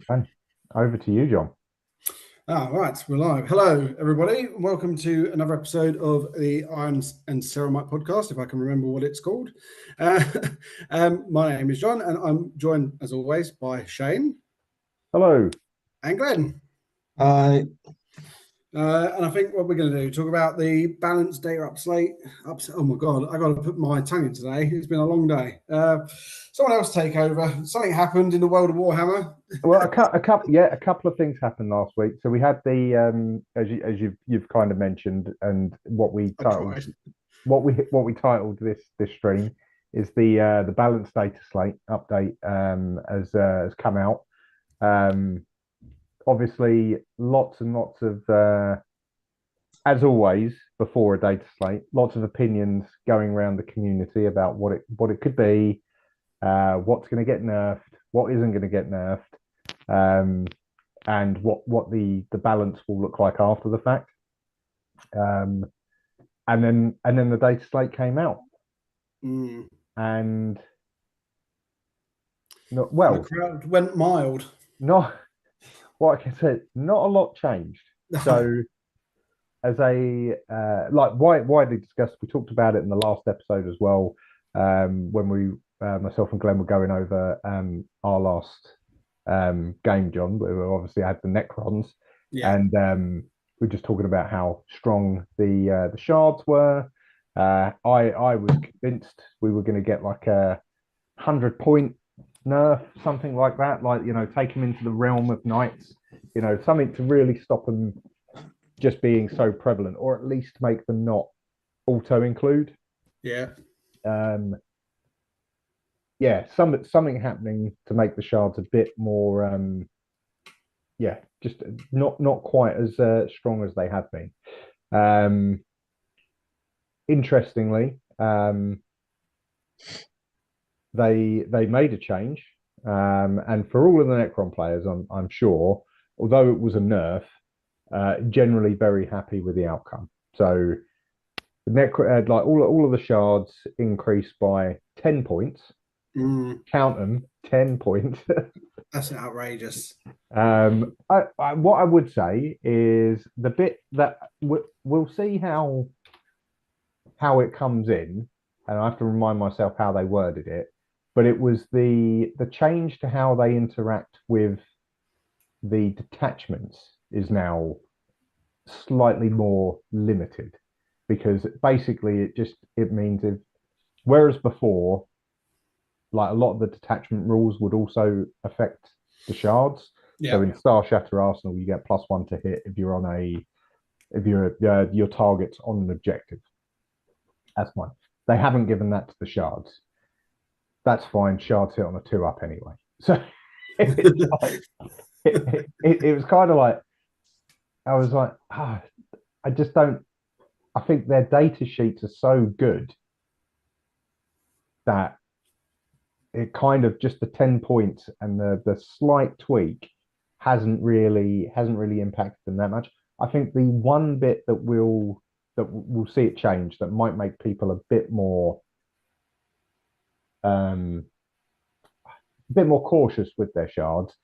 Okay. Over to you, John. Right, we're live. Hello, everybody. Welcome to another episode of the Irons and Ceramite podcast, if I can remember what it's called. My name is John, and I'm joined, as always, by Shane. Hello. And Glenn. Hi. And I think what we're going to do, talk about the Balance Data Slate. Oh my God, I got to put my tongue in today. It's been a long day. Someone else take over. Something happened in the world of Warhammer. Well, a couple of things happened last week. So we had the as you've kind of mentioned, and what we titled this stream is the Balance Data Slate update has come out. Obviously, lots and lots of as always before a data slate, lots of opinions going around the community about what it could be, what's going to get nerfed, what isn't going to get nerfed, and what the balance will look like after the fact. And then the data slate came out, and the crowd went mild. Not what I can say. Not a lot changed. So, as a widely discussed, we talked about it in the last episode as well. When we myself and Glenn were going over our last game, John, we obviously had the Necrons, and we're just talking about how strong the shards were. I was convinced we were going to get like a 100-point nerf, something like that, like, take them into the realm of knights, something to really stop them just being so prevalent, or at least make them not auto include. Something happening to make the shards a bit more just not quite as strong as they have been. Interestingly, they made a change, and for all of the Necron players, I'm sure, although it was a nerf, generally very happy with the outcome. So the Necron, like all of the shards increased by 10 points. Count them, 10 points. That's outrageous. What I would say is the bit that we'll see how it comes in, and I have to remind myself how they worded it. But it was the change to how they interact with the detachments is now slightly more limited, because basically it means whereas before, like, a lot of the detachment rules would also affect the shards. So in Star Shatter Arsenal, you get +1 to hit if your target's on an objective. That's fine. They haven't given that to the shards. That's fine. Shards hit on a 2-up anyway. So it was kind of like, I was like, I just don't. I think their data sheets are so good that it kind of, just the 10 points and the slight tweak hasn't really impacted them that much. I think the one bit that we'll see it change, that might make people a bit more cautious with their shards,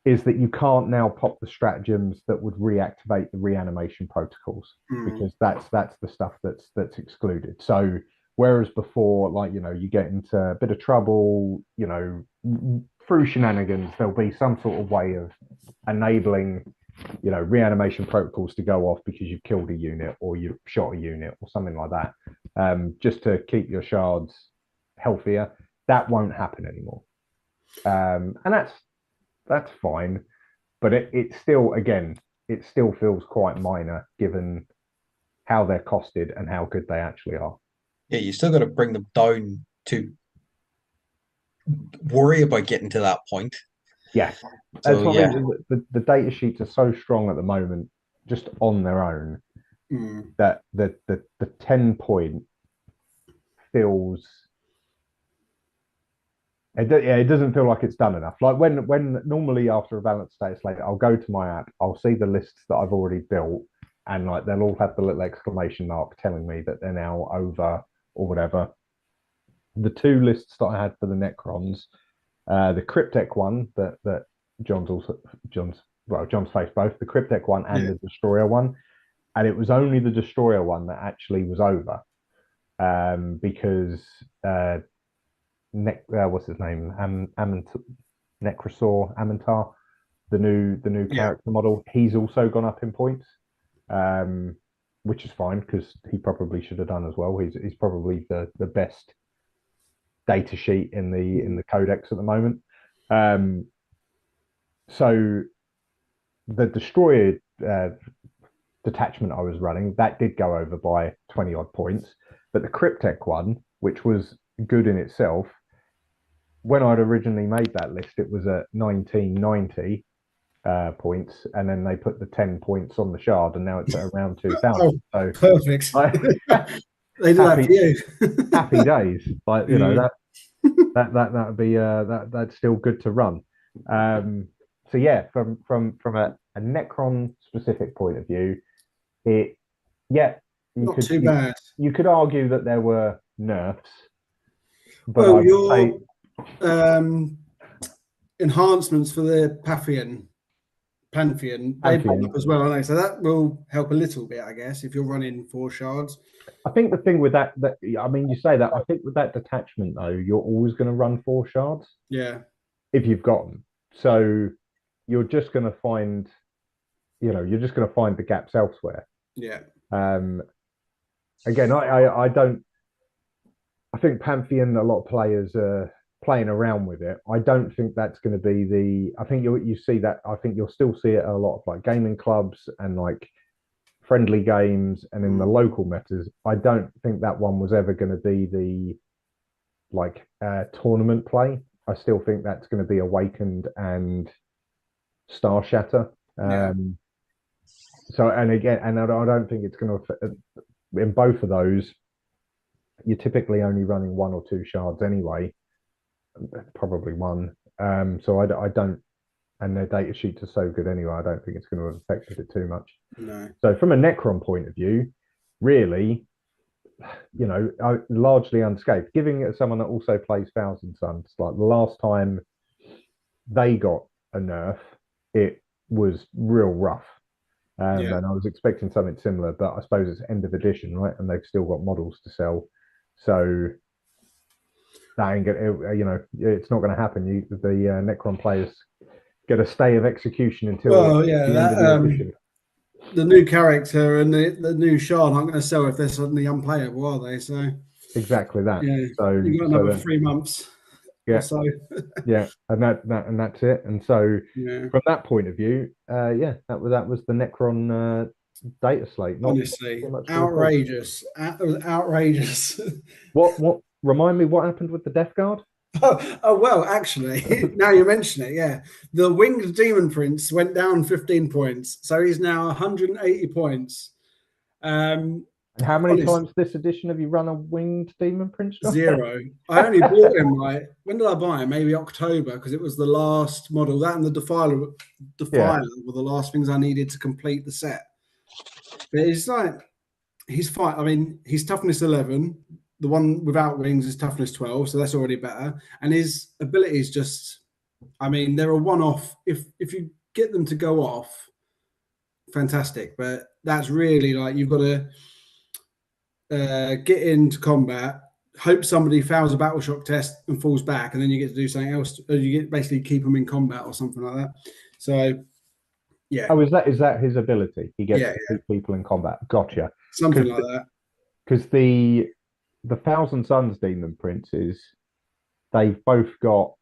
is that you can't now pop the stratagems that would reactivate the reanimation protocols, because that's the stuff that's excluded. So whereas before, like, you get into a bit of trouble, through shenanigans, there'll be some sort of way of enabling, reanimation protocols to go off because you've killed a unit or you've shot a unit or something like that, just to keep your shards healthier. That won't happen anymore, and that's fine, but it still feels quite minor given how they're costed and how good they actually are. Yeah, you still got to bring them down to worry about getting to that point. Yes. So, the data sheets are so strong at the moment, just on their own, that the 10 point feels. It doesn't feel like it's done enough. Like when normally after a Balance Data Slate, I'll go to my app, I'll see the lists that I've already built, and like they'll all have the little exclamation mark telling me that they're now over or whatever. The two lists that I had for the Necrons, the Cryptek one that John's faced both the Cryptek one and the Destroyer one, and it was only the Destroyer one that actually was over, because what's his name, Necrosaur Amantar, the new character model, he's also gone up in points, which is fine because he probably should have done as well. He's probably the best data sheet in the codex at the moment. So the Destroyer detachment I was running, that did go over by 20 odd points, but the Cryptek one, which was good in itself, when I'd originally made that list, it was at 1990 points, and then they put the 10 points on the shard, and now it's at around 2000. So perfect. They do that for you. Happy days. Like, you know, that'd be that's still good to run. So yeah, from a Necron specific point of view, not too bad. You could argue that there were nerfs, but well, your enhancements for the Pantheon, they pop up as well, aren't they? So that will help a little bit, I guess, if you're running 4 shards. I think the thing with that I mean, you say that, I think with that detachment though, you're always going to run 4 shards. Yeah. If you've got them. So you're just going to find, the gaps elsewhere. Yeah. Again, I think Pantheon, a lot of players are playing around with it. I don't think that's going to be I think you see that. I think you'll still see it at a lot of like gaming clubs and like friendly games and in the local metas. I don't think that one was ever going to be the tournament play. I still think that's going to be Awakened and Star Shatter. So, and again, and I don't think it's going to, in both of those, you're typically only running 1 or 2 shards anyway, probably 1. So I don't, and their data sheets are so good anyway, I don't think it's going to have affected it too much. No. So from a Necron point of view, really, largely unscathed. Giving it to someone that also plays Thousand Suns, like the last time they got a nerf, it was real rough. And I was expecting something similar, but I suppose it's end of edition, right? And they've still got models to sell. So that ain't gonna, it's not going to happen. The Necron players get a stay of execution until the end of the edition. The new character and the new shard aren't going to sell if they're suddenly unplayable, are they? So exactly that. Yeah. So you've got another 3 months. Yeah. Or so. Yeah, and that's it. And so from that point of view, that was the Necron data slate. Honestly, outrageous. It was outrageous. What? Remind me what happened with the Death Guard? Oh well, actually, now you mention it, yeah. The Winged Demon Prince went down 15 points, so he's now 180 points. And how many times this edition have you run a Winged Demon Prince? 0. I only bought him when did I buy him? Maybe October, because it was the last model. That and the Defiler were the last things I needed to complete the set. But he's fine. I mean, he's toughness 11. The one without wings is toughness 12, so that's already better. And his abilities they're a one-off. If you get them to go off, fantastic. But that's really you've got to get into combat, hope somebody fails a battle shock test and falls back, and then you get to do something else. Or you get basically keep them in combat or something like that. So, yeah. Oh, is that his ability? He gets to keep people in combat. Gotcha. Something like that. Because the Thousand Suns Demon Princes, they've both got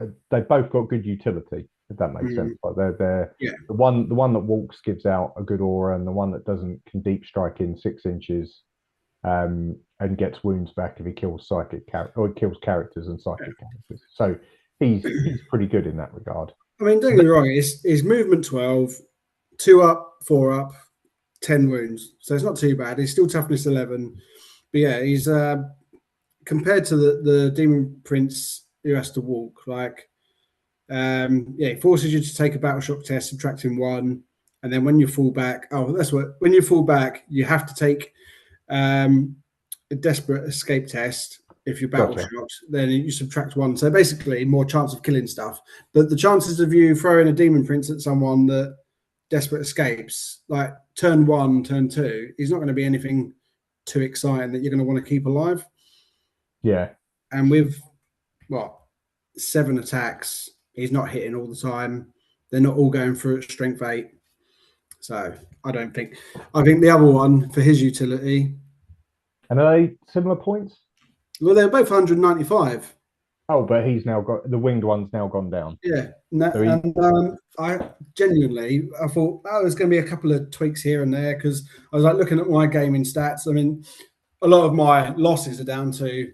good utility. If that makes sense. Like they're the one that walks gives out a good aura, and the one that doesn't can deep strike in 6 inches, and gets wounds back if he kills kills characters and psychic characters. So he's pretty good in that regard. I mean, don't get me wrong. His movement 12, 2 up, 4 up, 10 wounds. So it's not too bad. He's still toughness 11, but yeah, he's compared to the Demon Prince who has to walk it forces you to take a battle shock test, subtracting 1, and then when you fall back, you have to take a desperate escape test. if you're battle shocked, then you subtract 1. So basically, more chance of killing stuff. But the chances of you throwing a demon prince at someone that desperate escapes, like turn 1, turn 2, is not going to be anything too exciting that you're going to want to keep alive. Yeah. And with 7 attacks, he's not hitting all the time. They're not all going through at strength 8. So I think the other one for his utility. And are they similar points? Well, they're both 195. Oh, but he's now got the winged one's now gone down. Yeah, I genuinely thought there's going to be a couple of tweaks here and there because I was like looking at my gaming stats. I mean, a lot of my losses are down to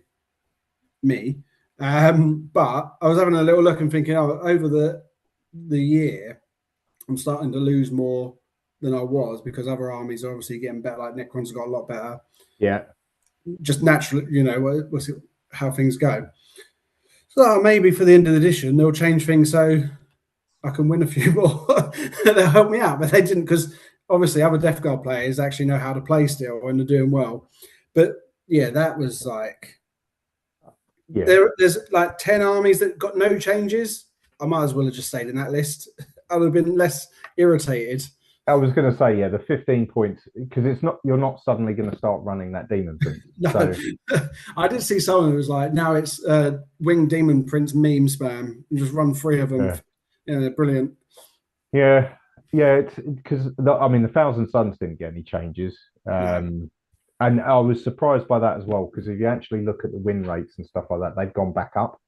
me, but I was having a little look and thinking, over the year, I'm starting to lose more than I was because other armies are obviously getting better. Like Necrons got a lot better. Yeah, just naturally, how things go. So maybe for the end of the edition, they'll change things so I can win a few more. They'll help me out, but they didn't because obviously other Death Guard players actually know how to play still and they're doing well. But yeah, that was like there's like 10 armies that got no changes. I might as well have just stayed in that list. I would have been less irritated. I was going to say, the 15 points, because you're not suddenly going to start running that demon prince. No, so. I did see someone who was like, now it's winged demon prince meme spam. And just run 3 of them. Yeah, they're brilliant. Yeah, it's because the Thousand Suns didn't get any changes. And I was surprised by that as well, because if you actually look at the win rates and stuff like that, they've gone back up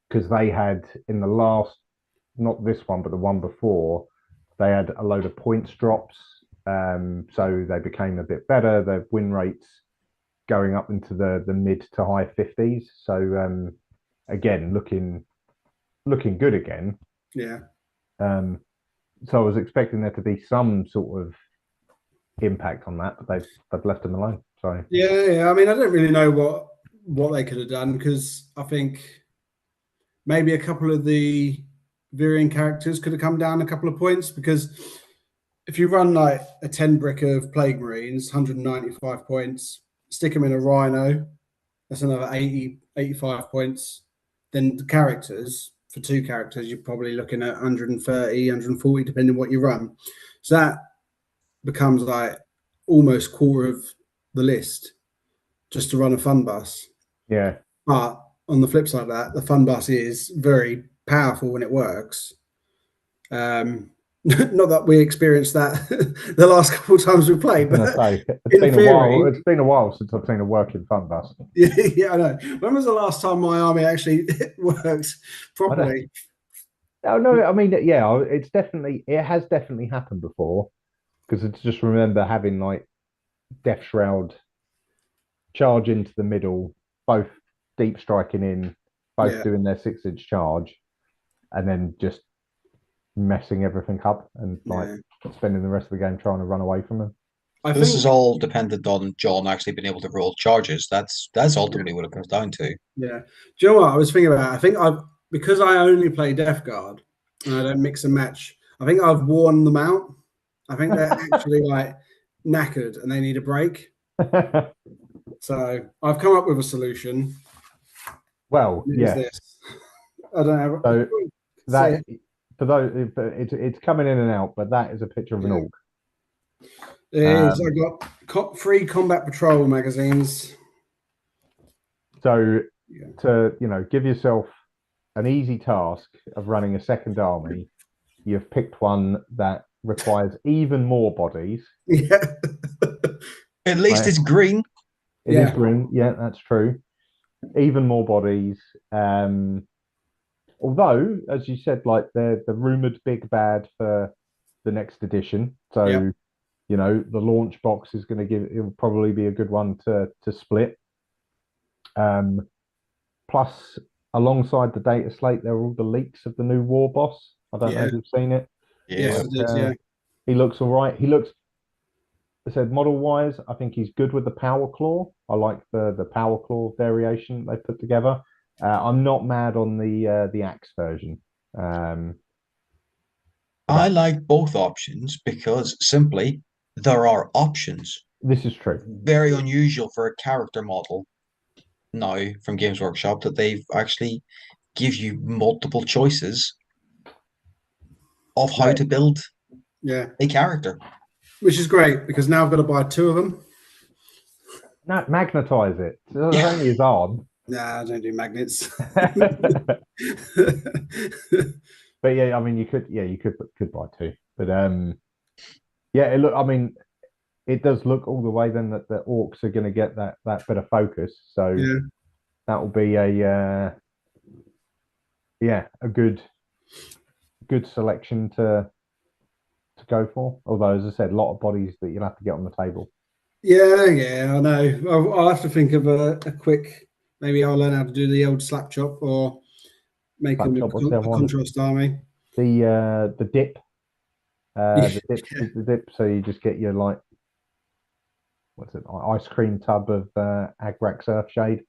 because they had in the last, not this one, but the one before, they had a load of points drops. So they became a bit better. Their win rates going up into the mid to high 50s. So again, looking good again. Yeah. So I was expecting there to be some sort of impact on that, but they've left them alone. So yeah. I mean, I don't really know what they could have done because I think maybe a couple of the Virian characters could have come down a couple of points because if you run like a 10 brick of Plague Marines, 195 points, stick them in a Rhino, that's another 80, 85 points. Then the characters, for 2 characters, you're probably looking at 130, 140, depending on what you run. So that becomes like almost quarter of the list just to run a fun bus. Yeah. But on the flip side of that, the fun bus is very powerful when it works. Not that we experienced that the last couple of times we played, but it's been a while since I've seen a working fun bus. Yeah, I know. When was the last time my army actually works properly? No, I mean, yeah, it has definitely happened before because I just remember having like Death Shroud charge into the middle, both deep striking in, both doing their 6-inch charge, and then just messing everything up and spending the rest of the game trying to run away from them. This is all dependent on John actually being able to roll charges. That's ultimately what it comes down to. Yeah. Do you know what I was thinking about? I think because I only play Death Guard and I don't mix and match, I think I've worn them out. I think they're actually like knackered and they need a break. So I've come up with a solution. Well, this. I don't know. So that for those, it's coming in and out, but that is a picture of an orc. It is. I got 3 combat patrol magazines. So to give yourself an easy task of running a second army, you've picked one that requires even more bodies. Yeah. At least it's green. It is green. Yeah, that's true. Even more bodies. Although, as you said, like the rumored big bad for the next edition. So, the launch box is going to it'll probably be a good one to split. Plus, alongside the data slate, there are all the leaks of the new war boss. I don't know if you've seen it. Yes, he looks all right. I said model wise, I think he's good with the power claw. I like the power claw variation they put together. I'm not mad on the axe version. I like both options because simply there are options. This is true. Very unusual for a character model. now from Games Workshop that they've actually give you multiple choices of how to build a character. Which is great, because now I've got to buy 2 of them. No, magnetize it. It's only his arm. Nah, I don't do magnets. But yeah, I mean, you could buy 2. But I mean, it does look all the way then that the orcs are going to get that bit of focus. So that will be a good selection to go for. Although, as I said, a lot of bodies that you'll have to get on the table. Yeah, I know. I'll have to think of a quick. Maybe I'll learn how to do the old slap chop or make a contrast army. The dip. The dip. So you just get your ice cream tub of Agrak Surfshade,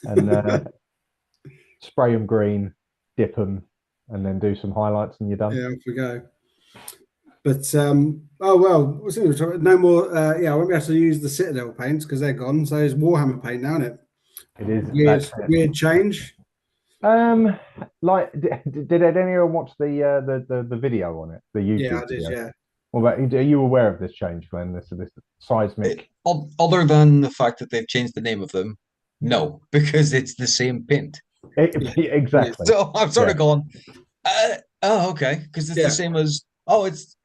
and spray them green, dip them, and then do some highlights, and you're done. Yeah, off we go. But no more. I won't be able to use the Citadel paints because they're gone. So it's Warhammer paint now, isn't it? It is weird change. Did anyone watch the video on it? The YouTube. Yeah, I did. Video? Yeah. Well, are you aware of this change, Glenn? This seismic. Other than the fact that they've changed the name of them, no, because it's the same paint. Exactly. So I'm sort of going, okay, because it's the same as it's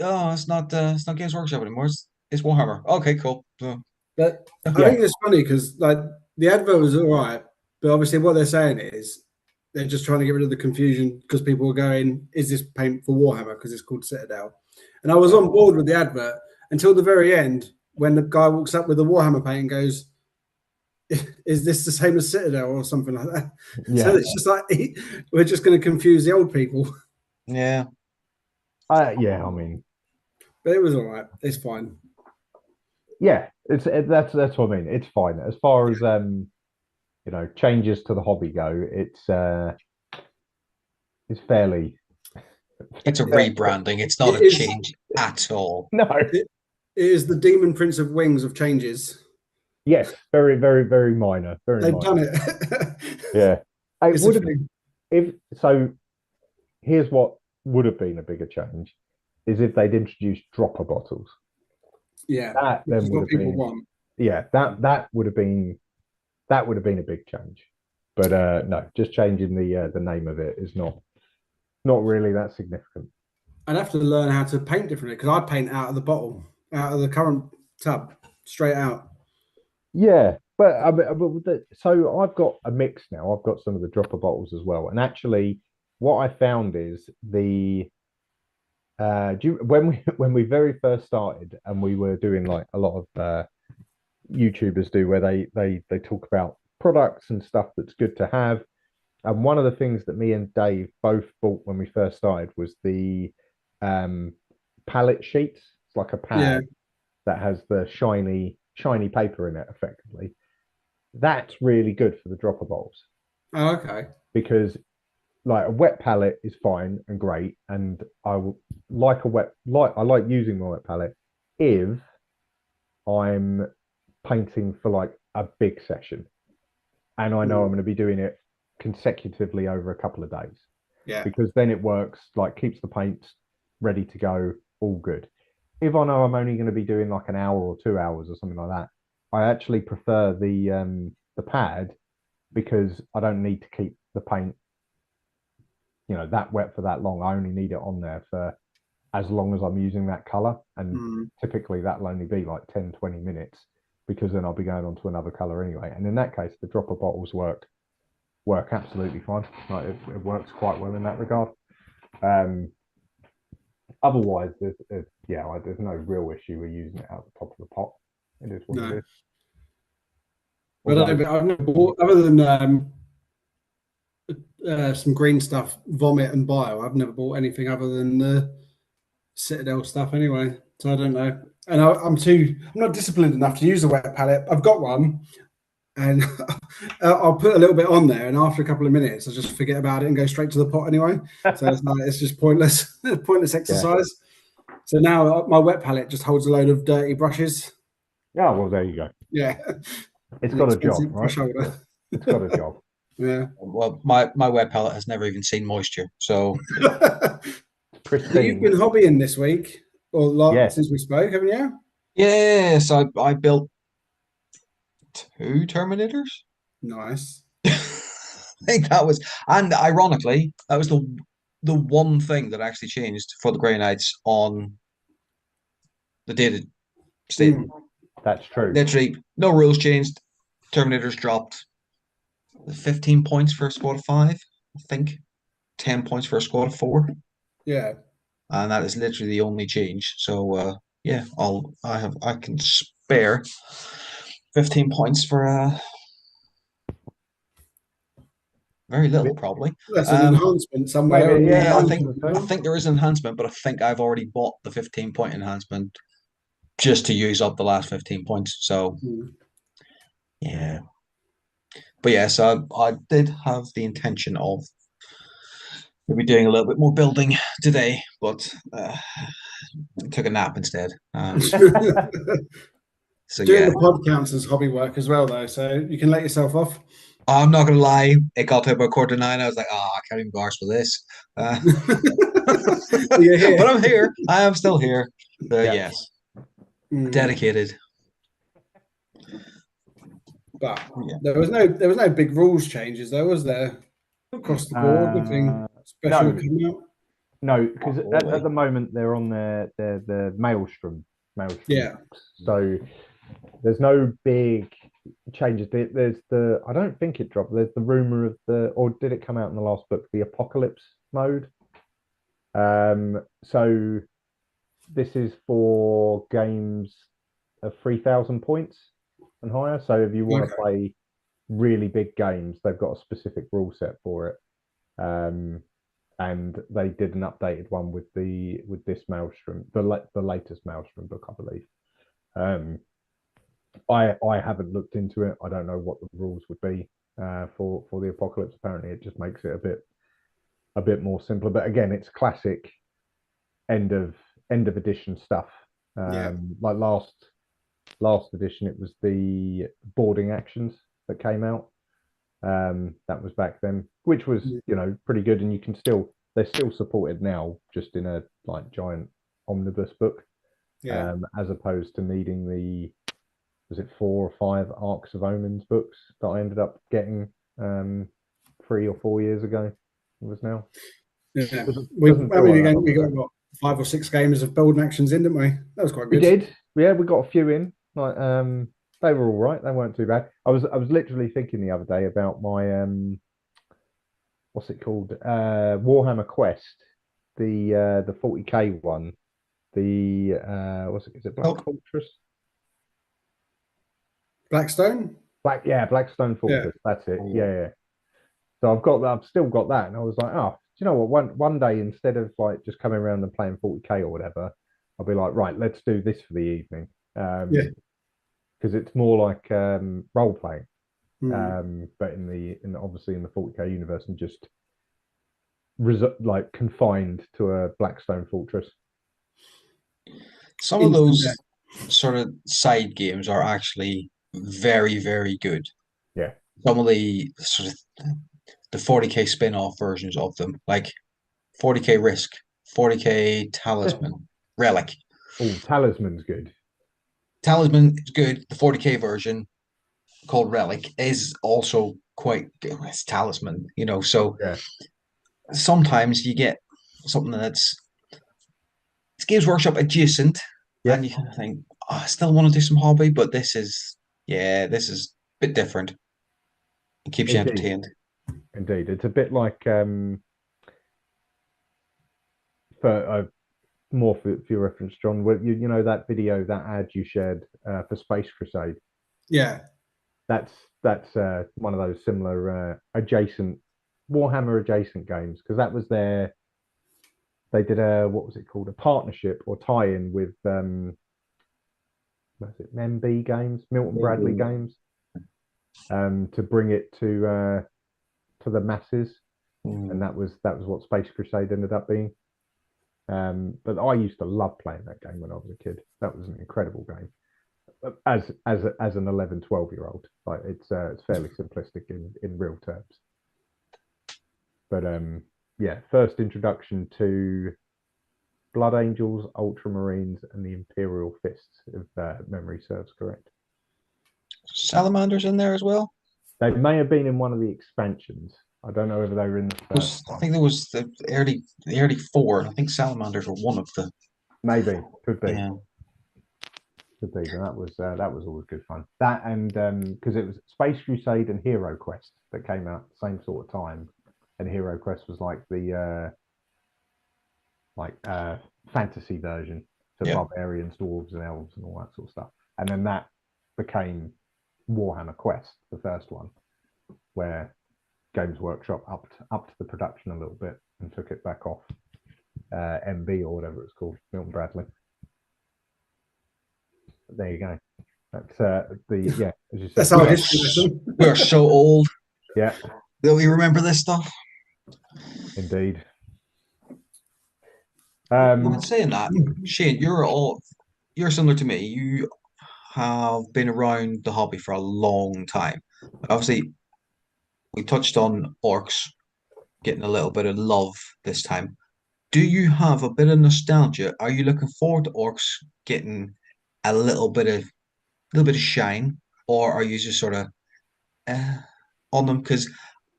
not Games Workshop anymore. It's Warhammer. Okay, cool. But I think it's funny because the advert was all right, but obviously what they're saying is they're just trying to get rid of the confusion because people were going, "Is this paint for Warhammer?" Because it's called Citadel, and I was on board with the advert until the very end when the guy walks up with the Warhammer paint and goes, "Is this the same as Citadel?" or something like that. Yeah. So it's just like we're just going to confuse the old people. Yeah. I mean, but it was all right. It's fine. Yeah, that's what I mean. It's fine as far as changes to the hobby go. It's fairly. It's a rebranding. It's not a change at all. No, it is the Demon Prince of Wings of changes. Yes, very, very, very minor. They've done it. Yeah, it would have been Here's what would have been a bigger change: is if they'd introduced dropper bottles. Yeah, that then would have been. Want. Yeah, that would have been a big change. But no, just changing the name of it is not really that significant. I'd have to learn how to paint differently because I paint out of the bottle, out of the current tub, straight out. Yeah, but so I've got a mix now. I've got some of the dropper bottles as well, and actually, what I found is when we very first started and we were doing like a lot of YouTubers do where they talk about products and stuff that's good to have, and one of the things that me and Dave both bought when we first started was the palette sheets. It's like a pad that has the shiny paper in it effectively. That's really good for the dropper bottles. Oh, okay. Because like a wet palette is fine and great, and I like using my wet palette if I'm painting for like a big session and I know I'm going to be doing it consecutively over a couple of days. Yeah. Because then it works, like keeps the paints ready to go, all good. If I know I'm only going to be doing like an hour or 2 hours or something like that, I actually prefer the pad because I don't need to keep the paint that wet for that long. I only need it on there for as long as I'm using that color, and typically that'll only be like 10-20 minutes because then I'll be going on to another color anyway. And in that case, the dropper bottles work absolutely fine. Like it works quite well in that regard. Otherwise, there's no real issue with using it out the top of the pot. It is what it is. But I've never bought, other than some green stuff, vomit and bio. I've never bought anything other than the Citadel stuff anyway. So I don't know. And I'm not disciplined enough to use a wet palette. I've got one and I'll put a little bit on there, and after a couple of minutes I just forget about it and go straight to the pot anyway. So it's just pointless exercise. Yeah. So now my wet palette just holds a load of dirty brushes. Yeah, well there you go. Yeah. It's got a job, right? It's got a job. Yeah. Well, my wet palette has never even seen moisture, so So you've Pristine. been hobbying this week, Yeah. since we spoke, haven't you? yes, I built 2 Terminators. Nice. I think that was, and ironically, that was the one thing that actually changed for the Grey Knights on the data statement. That's true. Literally, no rules changed. Terminators dropped 15 points for a squad of 5, I think. 10 points for a squad of 4. Yeah. And that is literally the only change. So yeah, I can spare 15 points for very little probably. That's an enhancement somewhere. Maybe, yeah, Yeah, I was gonna I say. think there is an enhancement, but I think I've already bought the 15-point enhancement just to use up the last 15 points. So yeah. But yeah, so I did have the intention of maybe doing a little bit more building today, but took a nap instead. So Doing yeah, the pod counts as hobby work as well, though, so you can let yourself off. I'm not gonna lie. It got to about 9:15. I was like, oh, I can't even be arsed for this. You're here. But I'm here. I am still here. Yeah. Yes, dedicated. But Yeah. there was no big rules changes, though, was there? Across the board, nothing special No. coming out. No, because Really? at the moment they're on the Maelstrom Yeah. books. So there's no big changes. There's I don't think it dropped. There's the rumor of or did it come out in the last book? The Apocalypse mode. So this is for games of 3,000 points and higher. So if you want to play really big games, they've got a specific rule set for it. And they did an updated one with this Maelstrom, the latest Maelstrom book, I believe. I haven't looked into it. I don't know what the rules would be for the Apocalypse. Apparently, it just makes it a bit more simpler. But again, it's classic end of edition stuff. Like last edition, it was the boarding actions that came out. That was back then, which was pretty good, and they're still supported now, just in a like giant omnibus book, as opposed to needing was it 4 or 5 Arcs of Omens books that I ended up getting 3 or 4 years ago. It was now. Yeah, we got what, 5 or 6 games of building actions in, didn't we? That was quite good. We did, yeah. We got a few in. Like they were all right. They weren't too bad. I was literally thinking the other day about my what's it called? Warhammer Quest, the 40k one. The what's it? Is it Black Fortress? Blackstone? Blackstone Fortress. Yeah. That's it. Yeah. So I've still got that, and I was like, oh, do you know what? One day, instead of like just coming around and playing 40k or whatever, I'll be like, right, let's do this for the evening. Because it's more like role playing, but obviously in the 40k universe, and just like confined to a Blackstone Fortress. Some of those sort of side games are actually very, very good. Yeah. Some of the sort of the 40k spin-off versions of them, like 40k Risk, 40k Talisman, Relic. Oh, Talisman's good. Talisman is good. The 40k version called Relic is also quite good. It's Talisman, so sometimes you get something that's Games Workshop adjacent, and you kind of think, oh, I still want to do some hobby, but this is a bit different. It keeps you entertained. Indeed, it's a bit like more for your reference, John. You know that video, that ad you shared for Space Crusade. Yeah, that's one of those similar adjacent Warhammer adjacent games, because that was they did what was it called, a partnership or tie-in with what is it, MB Games, Milton Bradley Games, to bring it to the masses, and that was what Space Crusade ended up being. But I used to love playing that game when I was a kid. That was an incredible game. as an 11, 12-year-old. Like it's fairly simplistic in real terms. But yeah, first introduction to Blood Angels, Ultramarines, and the Imperial Fists, if memory serves correct. Salamanders in there as well. They may have been in one of the expansions. I don't know whether they were in the first I think there was the early four. And I think Salamanders were one of the. Maybe could be. Yeah. Could be, but that was always good fun. That and because it was Space Crusade and Hero Quest that came out at the same sort of time, and Hero Quest was like the fantasy version for barbarians, dwarves, and elves, and all that sort of stuff. And then that became Warhammer Quest, the first one, where Games Workshop upped the production a little bit and took it back off MB or whatever it's called, Milton Bradley. But there you go. That's as you said. That's our history. We're so old. Yeah. Will we remember this stuff? Indeed. Saying that, Shane, you're similar to me. You have been around the hobby for a long time. Obviously, we touched on orcs getting a little bit of love this time. Do you have a bit of nostalgia? Are you looking forward to orcs getting a little bit of shine, or are you just sort of on them? Because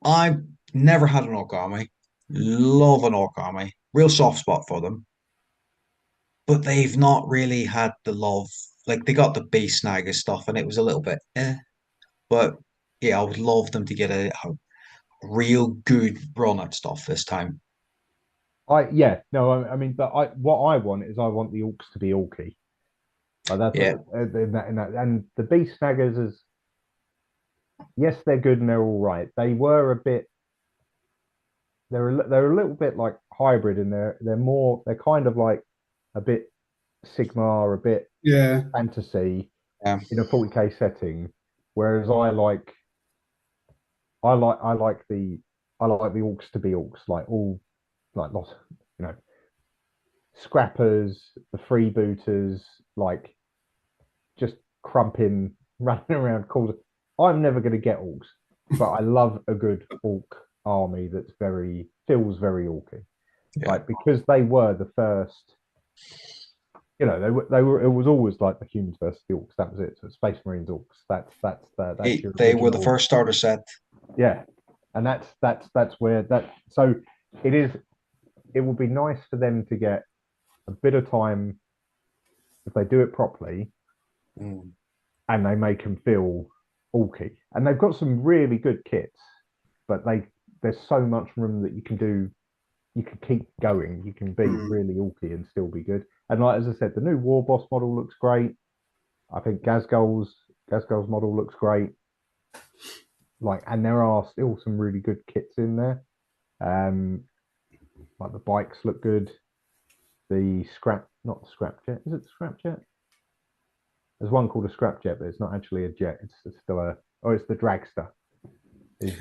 I've never had an orc army. Love an orc army. Real soft spot for them. But they've not really had the love. Like they got the base snagger stuff, and it was a little bit But yeah, I would love them to get a real good run at stuff this time. I mean, but what I want is I want the orcs to be orky. Like that's in that, and the beast snaggers is yes, they're good and they're all right. They were a bit. They're a little bit like hybrid, and they're kind of like a bit Sigma, a bit fantasy in a 40k setting. Whereas I like the orcs to be orcs, like all like lots, scrappers, the freebooters, like just crumping, running around calls. I'm never going to get orcs, but I love a good orc army that's feels very orky, like because they were the first. They were. It was always like the humans versus the orcs. That was it. So Space Marines orcs. They were the first starter set. Yeah, and that's where that. So it is. It would be nice for them to get a bit of time if they do it properly, and they make them feel orky. And they've got some really good kits, but there's so much room that you can do. You can keep going. You can be really orky and still be good. And like as I said, the new War Boss model looks great. I think Gazgol's model looks great. And there are still some really good kits in there. Like the bikes look good. The not the scrapjet. Is it the scrapjet? There's one called a scrapjet, but it's not actually a jet. It's still it's the dragster. Is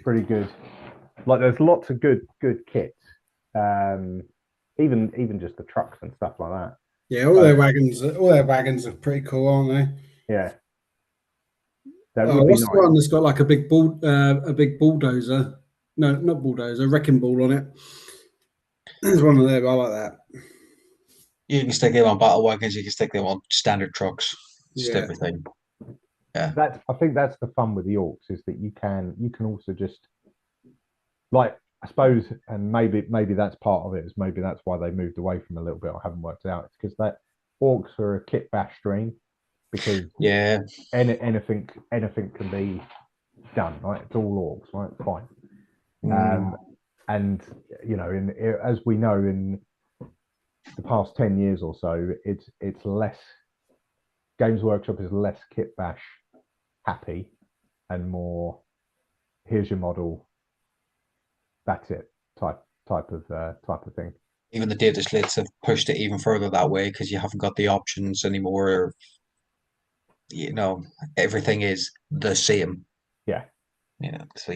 pretty good. Like there's lots of good kits. Even just the trucks and stuff like that. Yeah, all their wagons are pretty cool, aren't they? Yeah. What's the one that's got like a big bulldozer? No, not bulldozer, wrecking ball on it. There's one of them. I like that. You can stick them on battle wagons. You can stick them on standard trucks. Just everything. Yeah. I think that's the fun with the orcs is that you can also just like I suppose, and maybe that's part of it. Is maybe that's why they moved away from a little bit. I haven't worked it out. It's because that orcs are a kit bash stream because anything can be done. Right, it's all orcs. Right, it's fine. And as we know in the past 10 years or so, it's less. Games Workshop is less kit bash happy and more. Here's your model. That's it. Type of thing. Even the data slates have pushed it even further that way because you haven't got the options anymore. Everything is the same. Yeah. So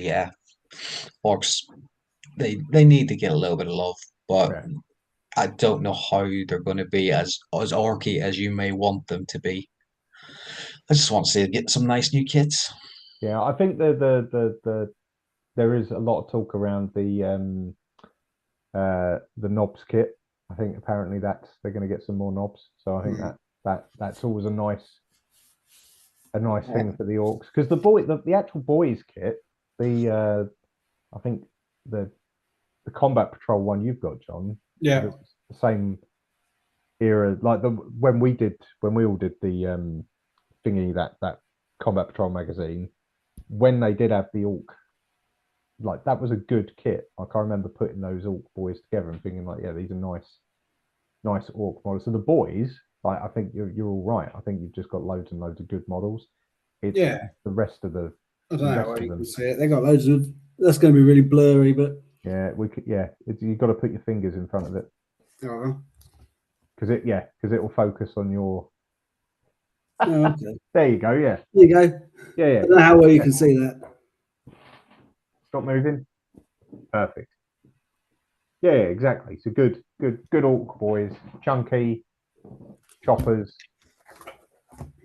orcs they need to get a little bit of love, but I don't know how they're going to be as orky as you may want them to be. I just want to see it get some nice new kits. Yeah, I think there is a lot of talk around the knobs kit. I think apparently they're going to get some more knobs. So I think that's always a nice thing for the orcs, because the actual boys kit, I think the combat patrol one you've got, John, Yeah, the same era, like when we all did the thingy, that combat patrol magazine, when they did have the orc, like that was a good kit. Like I remember putting those orc boys together and thinking like, yeah, these are nice orc models. So the boys, like I think you're all right. I think you've just got loads and loads of good models. It's yeah. the rest of I don't know rest how of you them. can see it. They got loads of. That's going to be really blurry, but Yeah, you've got to put your fingers in front of it, oh, because it will focus on your. okay. There you go. Yeah, There you go. yeah, I yeah. don't know how well you can see that. Stop moving. Perfect. Yeah, exactly. So good orc boys, chunky choppers.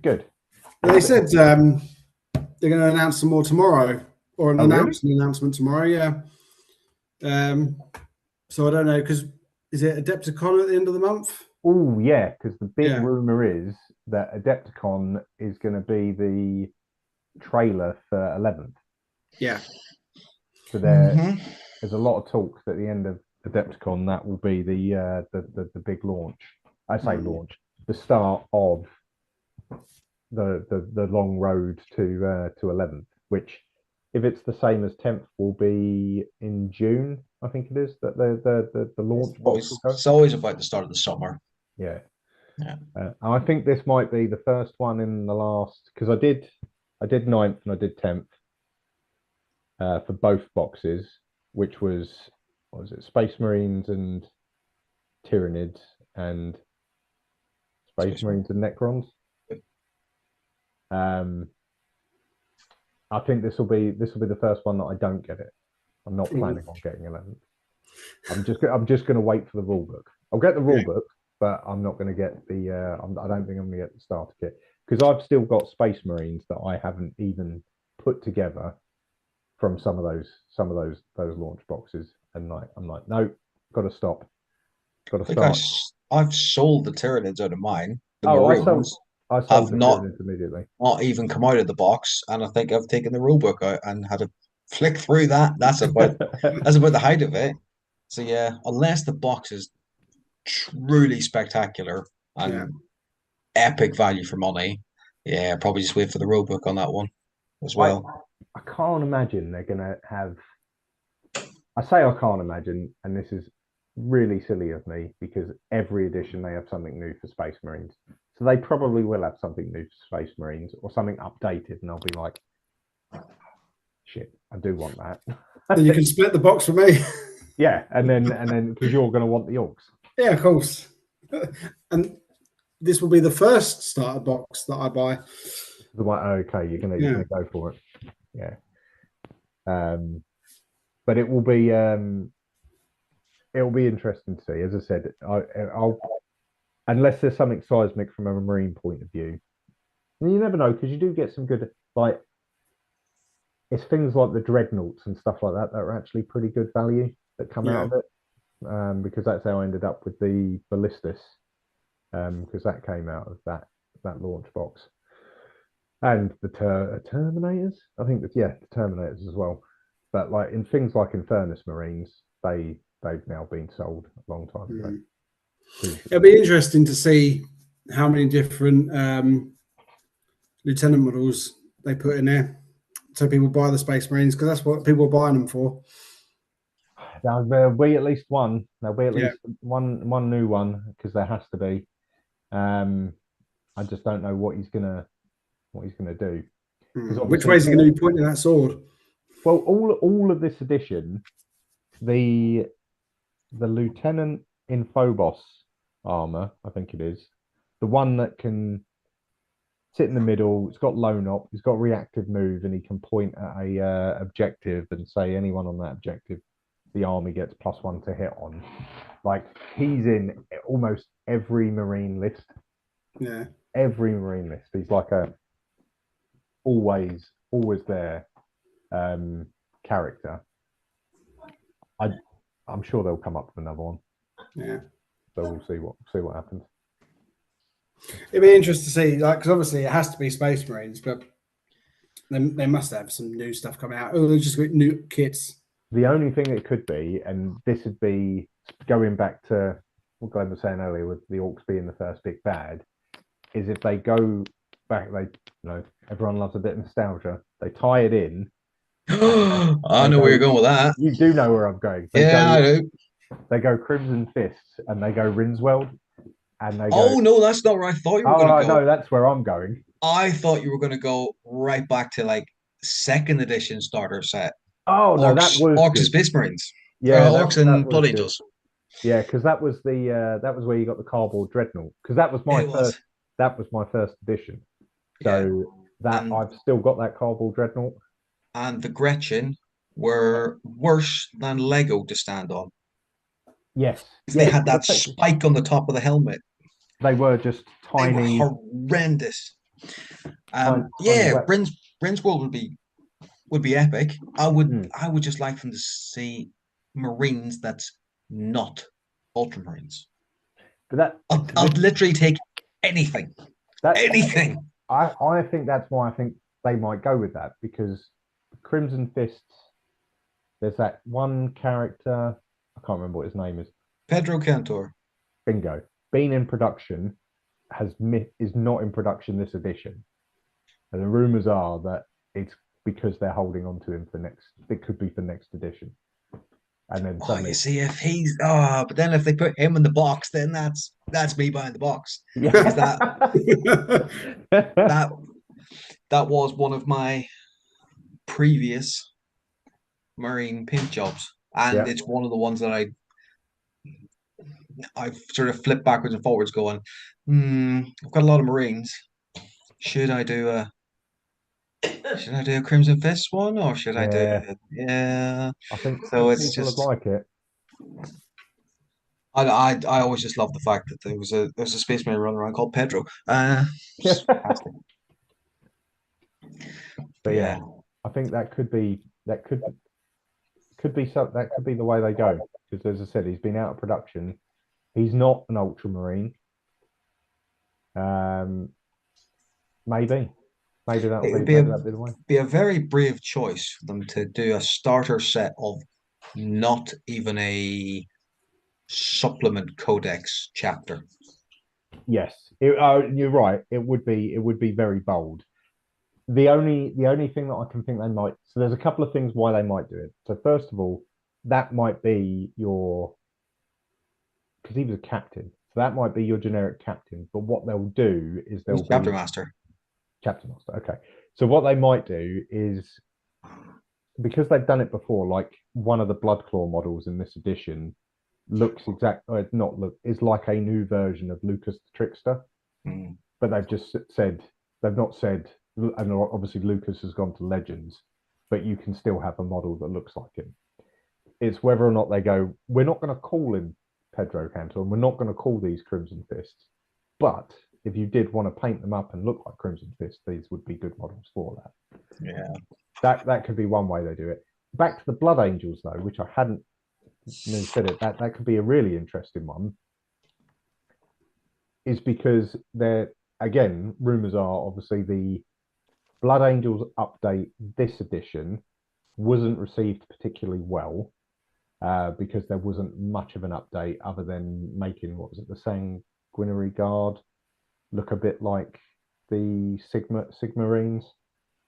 Good. They said they're going to announce some more tomorrow, or Oh, really? an announcement tomorrow. Yeah. So I don't know, because is it Adepticon at the end of the month? Oh, yeah, because the big Yeah. rumor is that Adepticon is going to be the trailer for 11th. Yeah. So there's a lot of talk that at the end of Adepticon that will be the big launch. I say launch, the start of the long road to 11th, which if it's the same as 10th will be in June, I think it is, that the launch box will go. It's always about the start of the summer. Yeah. Yeah. I think this might be the first one in the last, because I did 9th and I did 10th for both boxes, which was, what was it, Space Marines and Tyranids and Space Marines and Necrons. I think this will be the first one that I don't get it. I'm not planning on getting 11th. I'm just going to wait for the rule book. I'll get the rule book, but I'm not going to get the. I don't think I'm going to get the starter kit, because I've still got Space Marines that I haven't even put together from some of those launch boxes, and I'm like, no, got to stop. Got to start. I've sold the Tyranids out of mine. The Oh, Maroons I sold have the not Tyranids immediately. not even come out of the box, and I think I've taken the rule book out and had a flick through that. That's about the height of it. So yeah, unless the box is truly spectacular and epic value for money, yeah, probably just wait for the rule book on that one as well. I can't imagine they're going to have. I say I can't imagine, and this is really silly of me, because every edition they have something new for Space Marines. So they probably will have something new for Space Marines or something updated, and I'll be like, shit, I do want that. Then you can split the box for me. Yeah, and then because you're going to want the orcs. Yeah, of course. And this will be the first starter box that I buy. Okay, you're gonna go for it. Yeah. But it will be interesting to see. As I said, I'll unless there's something seismic from a marine point of view. And you never know, because you do get some good, like, it's things like the dreadnoughts and stuff like that that are actually pretty good value that come out of it. Because that's how I ended up with the ballistas, because that came out of that launch box. And the Terminators, I think that, the Terminators as well. But like in things like Infernus Marines, they've now been sold a long time ago. It'll be interesting to see how many different lieutenant models they put in there, so people buy the Space Marines, because that's what people are buying them for. There'll be at least one. There'll be at least one new one, because there has to be. I just don't know what he's gonna do. Which way is he going to be pointing that sword? Well, all of this edition, the lieutenant in Phobos armor, I think it is, the one that can sit in the middle. It's got low knock. He's got reactive move, and he can point at a objective and say anyone on that objective, the army gets +1 to hit on. Like, he's in almost every Marine list. Yeah. Every Marine list. He's like always their character. I'm sure they'll come up with another one. Yeah. So we'll see what happens. It'd be interesting to see, like, because obviously it has to be Space Marines, but they must have some new stuff coming out. Oh, they've just got new kits. The only thing it could be, and this would be going back to what Glenn was saying earlier with the Orcs being the first big bad, is if they go back, everyone loves a bit of nostalgia. They tie it in. I know where you're going with that. You do know where I'm going. I do. They go Crimson Fists and they go Rinsweld. And they go, no, that's not where I thought you were going to go. No, that's where I'm going. I thought you were going to go right back to like second edition starter set. Oh, no, that was Orcs and Space Marines. Yeah, Orcs and Blood Angels. Yeah, because that was where you got the cardboard dreadnought. Because that was my first edition. So I've still got that cardboard dreadnought. And the Gretchen were worse than Lego to stand on. Yes. They had that spike on the top of the helmet. They were just tiny. They were horrendous. Rinswald would be epic. I would just like them to see Marines that's not Ultramarines. But I'll literally take anything. Anything. I think that's why I think they might go with that, because Crimson Fists, there's that one character, I can't remember what his name is. Pedro Cantor. Bingo. Been in production, is not in production this edition. And the rumors are that it's because they're holding on to him it could be for next edition. And then suddenly, you see, if he's but then if they put him in the box, then that's me buying the box. Yeah. that was one of my previous Marine paint jobs, and it's one of the ones that I've sort of flipped backwards and forwards, going, I've got a lot of Marines. Should I do a Crimson Fist one, or should I do? I think so. It's people just would like it. I always just love the fact that there was a Space Marine running around called Pedro. Fantastic. But yeah, I think that could be the way they go, because as I said, he's been out of production. He's not an Ultramarine. Maybe that'll be the way. Be a very brave choice for them to do a starter set of not even a supplement codex chapter. Yes, you're right. It would be very bold. The only thing that I can think they might. So there's a couple of things why they might do it. So first of all, that might be because he was a captain. So that might be your generic captain. But what they'll do is they'll be Chapter Master. Okay. So what they might do is, because they've done it before, like one of the Bloodclaw models in this edition looks is like a new version of Lucas the Trickster. But they've not said, and obviously Lucas has gone to Legends, but you can still have a model that looks like him. It's whether or not they go, we're not going to call him Pedro Cantor, and we're not going to call these Crimson Fists, but if you did want to paint them up and look like Crimson Fists, these would be good models for that. Yeah. That could be one way they do it. Back to the Blood Angels, though, which I hadn't said it, that could be a really interesting one, is because rumors are obviously the Blood Angels update this edition wasn't received particularly well, because there wasn't much of an update other than making, the Sanguinary Guard look a bit like the Sigmarines,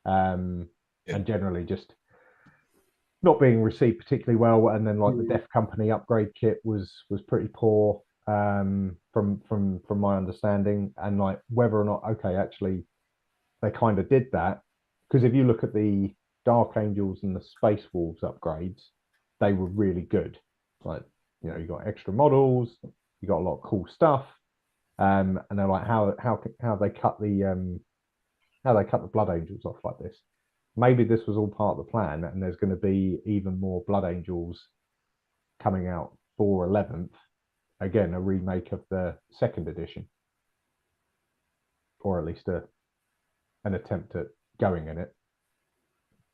and generally just not being received particularly well. And then like the Death Company upgrade kit was pretty poor, from my understanding, and like whether or not actually they kind of did that, because if you look at the Dark Angels and the Space Wolves upgrades, they were really good. Like, you got extra models, you got a lot of cool stuff, and they're like how they cut the Blood Angels off like this. Maybe this was all part of the plan, and there's going to be even more Blood Angels coming out for 11th. Again, a remake of the second edition, or at least an attempt at going in it,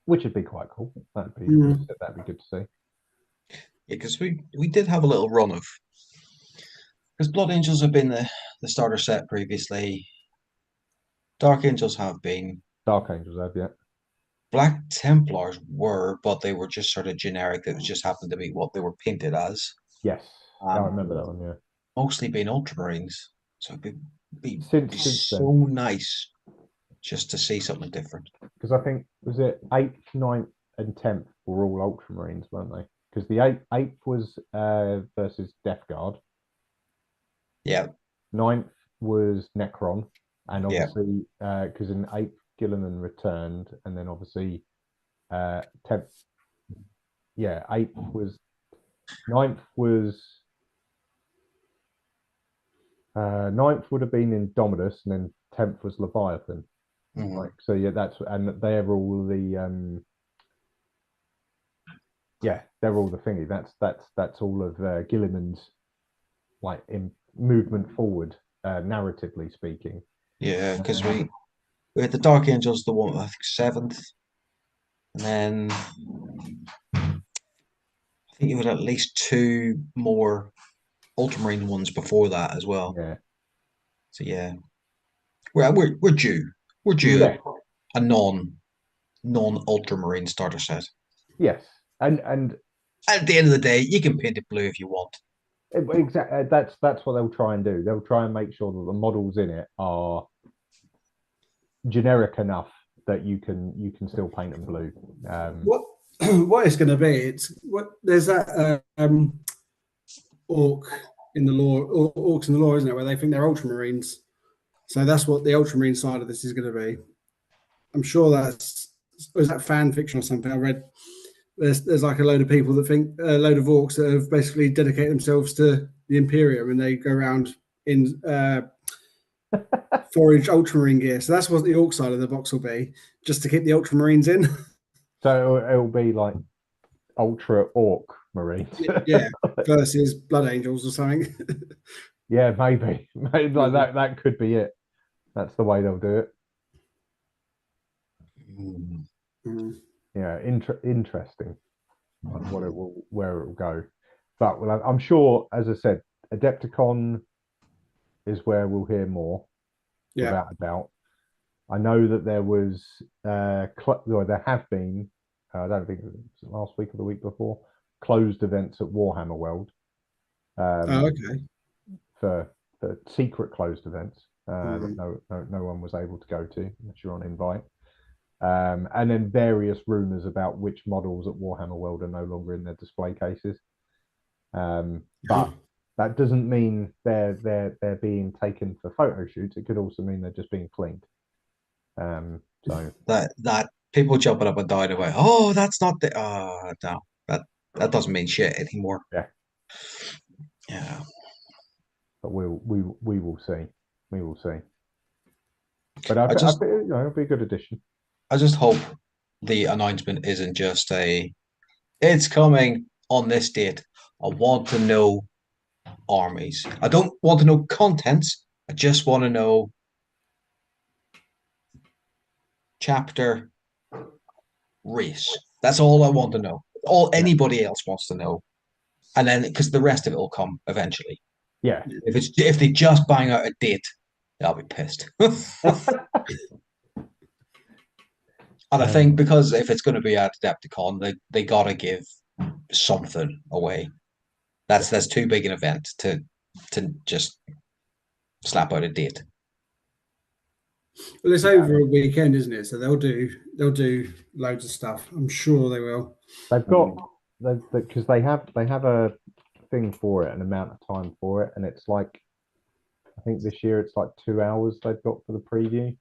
which would be quite cool. That'd be good to see. Yeah, because we did have a little run of, because Blood Angels have been the starter set previously. Dark Angels have been. Dark Angels have, yeah. Black Templars were, but they were just sort of generic. That just happened to be what they were painted as. Yes, I remember that one. Yeah, mostly being Ultramarines, so it'd be since so then, nice just to see something different. Because I think was it 8th, 9th, and 10th were all Ultramarines, weren't they? Because the eighth was versus Death Guard. Yeah. 9th was Necron, and Yeah. obviously because in 8th Gilliman returned, and then obviously 10th. Yeah, 8th was 9th was 9th would have been Indominus, and then 10th was Leviathan. Mhm. Like so, yeah, and they're all the yeah, they're all the thingy. That's all of Gilliman's like in movement forward, narratively speaking. Yeah, because we had the Dark Angels, the one I think 7th, and then I think you had at least 2 more Ultramarine ones before that as well. Yeah. So yeah, we're due. We're due Yeah. a non Ultramarine starter set. Yes, and At the end of the day, you can paint it blue if you want. exactly that's what they'll try and do. They'll try and make sure that the models in it are generic enough that you can still paint them blue. What it's going to be? It's what there's that orc in the lore, orcs in the lore, isn't it? Where they think they're Ultramarines. So that's what the Ultramarine side of this is going to be. I'm sure is that fan fiction or something. I read there's like a load of people that think a load of orcs that have basically dedicated themselves to the Imperium, and they go around in forage Ultramarine gear. So that's what the orc side of the box will be, just to keep the Ultramarines in. So it'll be like Ultra Orc Marines. Yeah, versus Blood Angels or something. Yeah, maybe like that could be it. That's the way they'll do it. Mm. Yeah, interesting on where it will go. But I'm sure, as I said, Adepticon is where we'll hear more, without a doubt. I know that there was, or there have been, I don't think it was last week or the week before, closed events at Warhammer World. Okay. For secret closed events that no one was able to go to unless you're on invite. And then various rumors about which models at Warhammer World are no longer in their display cases. But that doesn't mean they're being taken for photo shoots. It could also mean they're just being cleaned. So that people jumping up and down about, oh, that's not the no, that doesn't mean shit anymore. Yeah. But we will see. We will see. But I think it'll be a good addition. I just hope the announcement isn't just it's coming on this date. I want to know armies. I don't want to know contents. I just want to know chapter, race. That's all I want to know. All anybody else wants to know. And then because the rest of it will come eventually. Yeah. If they just bang out a date, I'll be pissed. And I think because if it's going to be at Adepticon, they gotta give something away. That's too big an event to just slap out a date. Well, it's over a weekend, isn't it? So they'll do loads of stuff. I'm sure they will. They've got because they have a thing for it, an amount of time for it, and it's like I think this year it's like 2 hours they've got for the preview.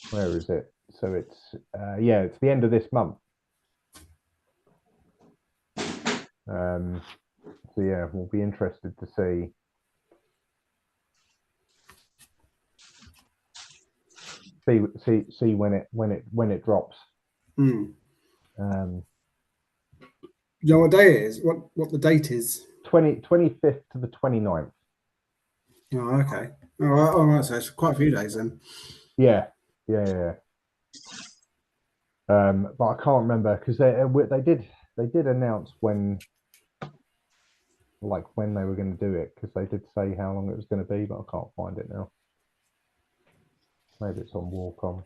Where is it? So it's it's the end of this month. So yeah, we'll be interested to see when it drops. You know what day it is? What the date is? 25th to the 29th. Oh, okay. All right. So it's quite a few days then. Yeah. But I can't remember because they did announce when when they were going to do it, because they did say how long it was going to be, but I can't find it now. Maybe it's on Warcom.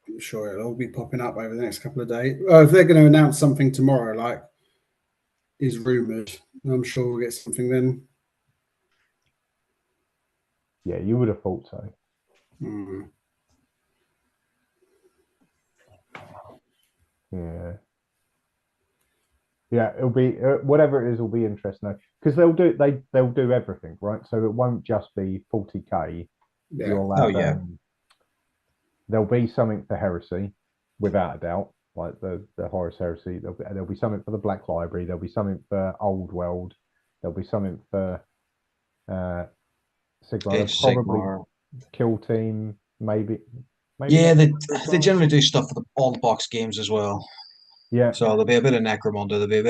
I'm sure it'll all be popping up over the next couple of days. If they're going to announce something tomorrow, like is rumored, I'm sure we'll get something then. Yeah, you would have thought so. Yeah. Yeah, it'll be whatever it is. Will be interesting because they'll do everything, right? So it won't just be 40k. Yeah. You'll have there'll be something for Heresy, without a doubt. Like the Horus Heresy, there'll be something for the Black Library. There'll be something for Old World. There'll be something for Sigmar. Probably Sigmar. Kill Team, maybe. Yeah, they generally do stuff for all the box games as well. Yeah. So there'll be a bit of Necromunda. There'll be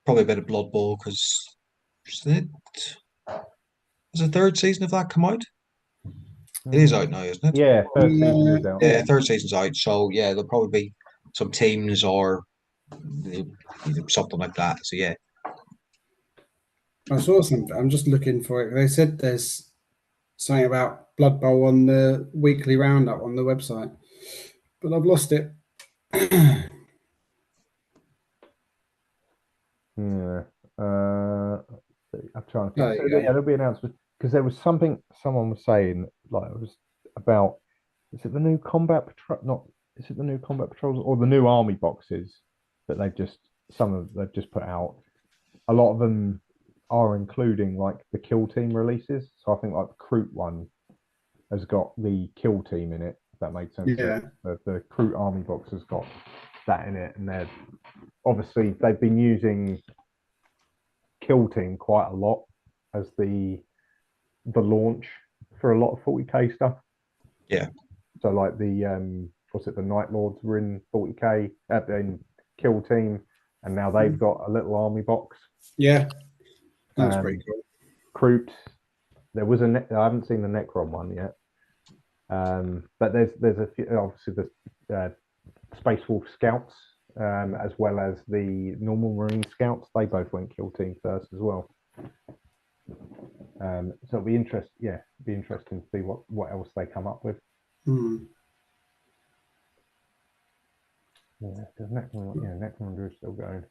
probably a bit of Blood Bowl because has the third season of that come out? It is out now, isn't it? Yeah, third season is out. Yeah, third season's out. So yeah, there'll probably be some teams or something like that. So yeah. I saw something. I'm just looking for it. They said there's something about Blood Bowl on the weekly roundup on the website, but I've lost it. Yeah. I'm trying to think. There So you go. yeah, there'll be announcements because there was something someone was saying, like it was about, is it the new combat patrol? Not, is it the new combat patrols or the new army boxes that they've just put out? A lot of them are including like the kill team releases. So I think like the Kroot one has got the kill team in it. If that makes sense. Yeah. The Kroot army box has got that in it, and they've been using kill team quite a lot as the launch for a lot of 40k stuff. Yeah. So like the the Night Lords were in 40k in kill team, and now they've got a little army box. Yeah, that's pretty cool. Kroot, there was I haven't seen the Necron one yet, but there's a few, obviously the Space Wolf Scouts, as well as the normal Marine Scouts. They both went kill team first as well. So it'll be interesting to see what else they come up with. Yeah, because Necron is still going.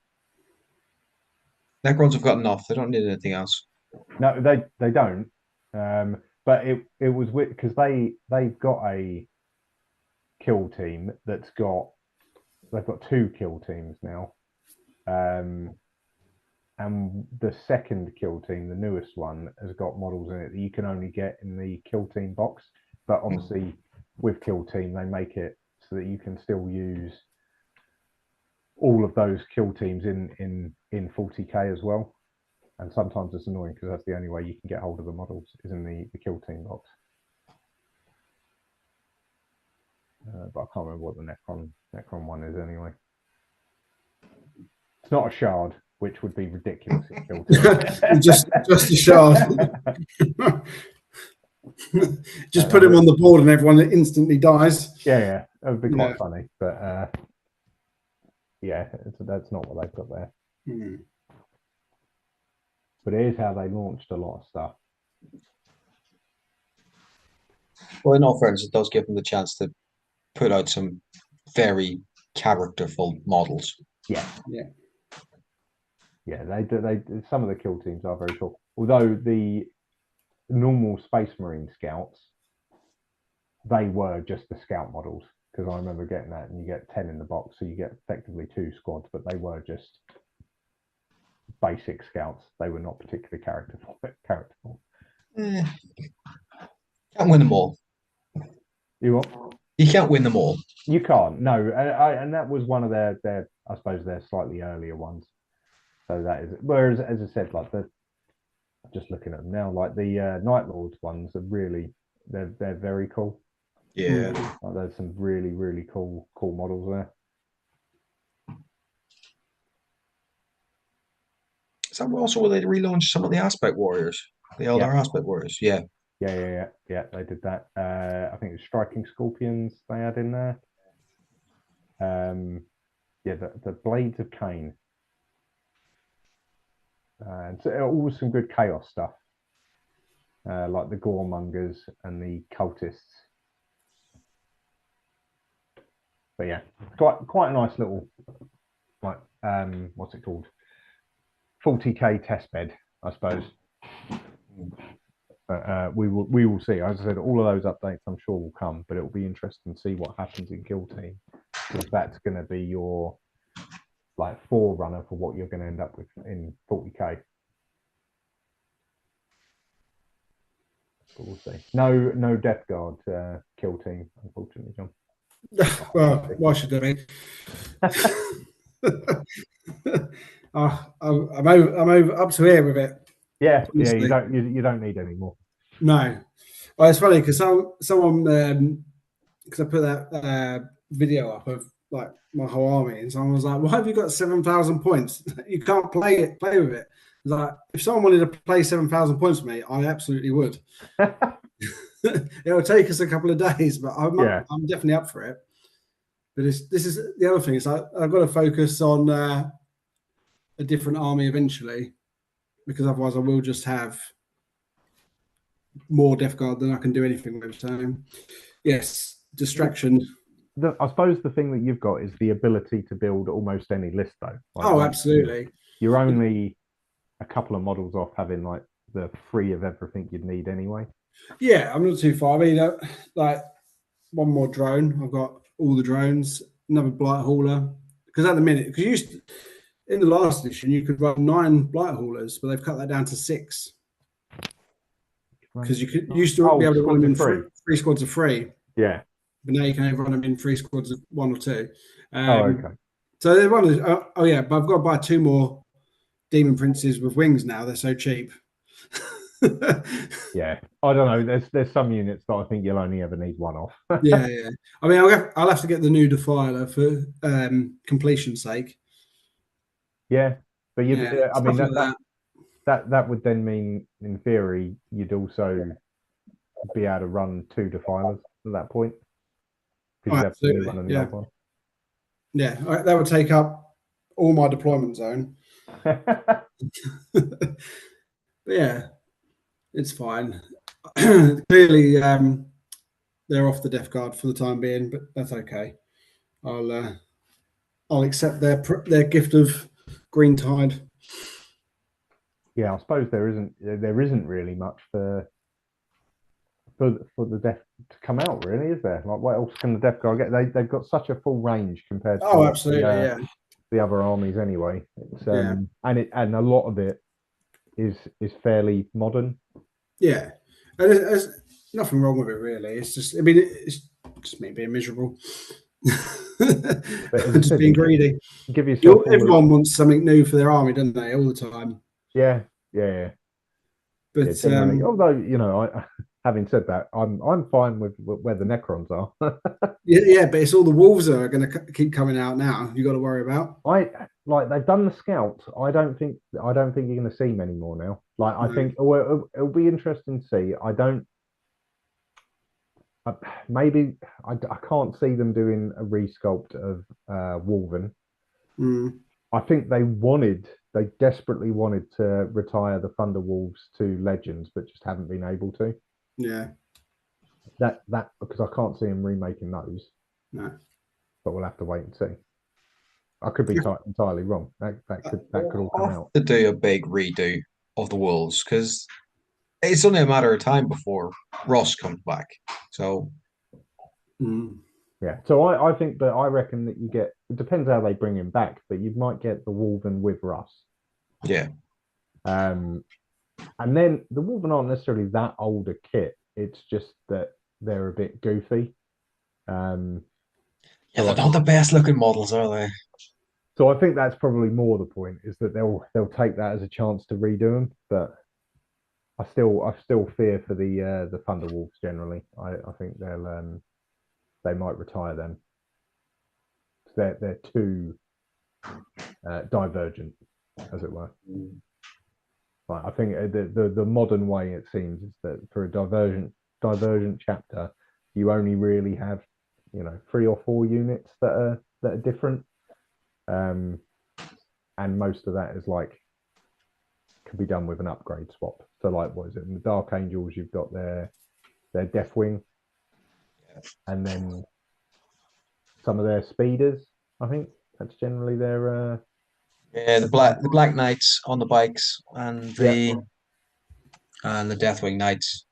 Necrons have got enough. They don't need anything else. No, they don't. But it was weird because they've got a kill team they've got two kill teams now. And the second kill team, the newest one, has got models in it that you can only get in the kill team box. But obviously, with kill team, they make it so that you can still use all of those kill teams in 40k as well. And sometimes it's annoying because that's the only way you can get hold of the models is in the kill team box. But I can't remember what the Necron one is anyway. It's not a shard, which would be ridiculous in kill team. just a shard. Just put him on the board and everyone instantly dies. Yeah, that would be quite funny. But that's not what they put there. But it is how they launched a lot of stuff. Well, in all fairness, it does give them the chance to put out some very characterful models. Yeah. They do. Some of the kill teams are very cool. Although the normal Space Marine Scouts, they were just the scout models, because I remember getting that, and you get 10 in the box, so you get effectively 2 squads, but they were just basic scouts. They were not particularly characterful. Can't win them all. You what? You can't win them all. You can't. No, and that was one of their I suppose their slightly earlier ones. So that is. Whereas, as I said, like just looking at them now, like the Night Lords ones are really they're very cool. Yeah. Like, there's some really really cool models there. Is that also where they relaunched some of the Aspect Warriors? The Elder Aspect Warriors, yeah. Yeah, they did that. I think it was Striking Scorpions they had in there. Yeah, the Blades of Cain. And so always some good chaos stuff, like the Goremongers and the Cultists. But yeah, quite a nice little, like, what's it called? 40k test bed, I suppose. But we will see. As I said, all of those updates I'm sure will come, but it will be interesting to see what happens in Kill Team, because that's going to be your like forerunner for what you're going to end up with in 40k. But we'll see. No Death Guard Kill Team, unfortunately, John. Well, why should there be? I'm over up to here with it. Yeah, honestly. Yeah. You don't need any more. No. Well, it's funny because someone because I put that video up of like my whole army, and someone was like, "Why have you got 7,000 points? You can't play with it." It's like, if someone wanted to play 7,000 points with me, I absolutely would. It'll take us a couple of days, but I'm definitely up for it. But this is the other thing. Is I've got to focus on a different army eventually, because otherwise I will just have more Death Guard than I can do anything with. So, yes, distraction. I suppose the thing that you've got is the ability to build almost any list, though. Like, absolutely. You're only a couple of models off having like the 3 of everything you'd need anyway. Yeah, I'm not too far. I mean, like one more drone. I've got all the drones. Another Blight Hauler. Because at the minute, in the last edition, you could run 9 Blight Haulers, but they've cut that down to 6. Because you used to be able to run them in 3 squads of 3. Yeah. But now you can only run them in 3 squads of 1 or 2. Okay. So they're one. Oh yeah, but I've got to buy 2 more Demon Princes with wings now. They're so cheap. Yeah, I don't know. There's some units that I think you'll only ever need 1 off. yeah. I mean, I'll have to get the new Defiler for completion's sake. Yeah, but I mean that would then mean, in theory, you'd also be able to run 2 Defilers at that point. Absolutely. Yeah, that would take up all my deployment zone. But yeah, it's fine. Clearly, they're off the Death Guard for the time being, but that's okay. I'll accept their gift of Green Tide. Yeah, I suppose there isn't really much for the Death to come out, really, is there? Like, what else can the Death Guard get? They've got such a full range compared to absolutely, the other armies anyway. It's and a lot of it is fairly modern. Yeah, and there's nothing wrong with it, really. It's just, I mean, it's just me being miserable. Just being greedy. Give yourself. Everyone wants something new for their army, don't they? All the time. Yeah. But although having said that, I'm fine with where the Necrons are. yeah, but it's all the wolves that are going to keep coming out now. You got to worry about. They've done the scouts. I don't think you're going to see many more now. Like, I think it'll be interesting to see. I can't see them doing a resculpt of Wolven. I think they desperately wanted to retire the Thunder Wolves to Legends, but just haven't been able to. Yeah. That because I can't see them remaking those. No. But we'll have to wait and see. I could be entirely wrong. That could all come out. To do a big redo of the Wolves, because it's only a matter of time before Ross comes back. So yeah. So I think that I reckon that you get, it depends how they bring him back, but you might get the Wolven with Russ. Yeah. And then the Wolven aren't necessarily that old a kit. It's just that they're a bit goofy. Yeah, they're not the best looking models, are they? So I think that's probably more the point, is that they'll take that as a chance to redo them. But I still fear for the Thunder Wolves generally. I think they might retire them. They're too divergent, as it were. Like, I think the modern way, it seems, is that for a divergent chapter, you only really have 3 or 4 units that are that are different. And most of that is like can be done with an upgrade swap. So like what is it? In the Dark Angels, you've got their Deathwing, and then some of their speeders. I think that's generally their the Black Knights on the bikes and the Deathwing Knights,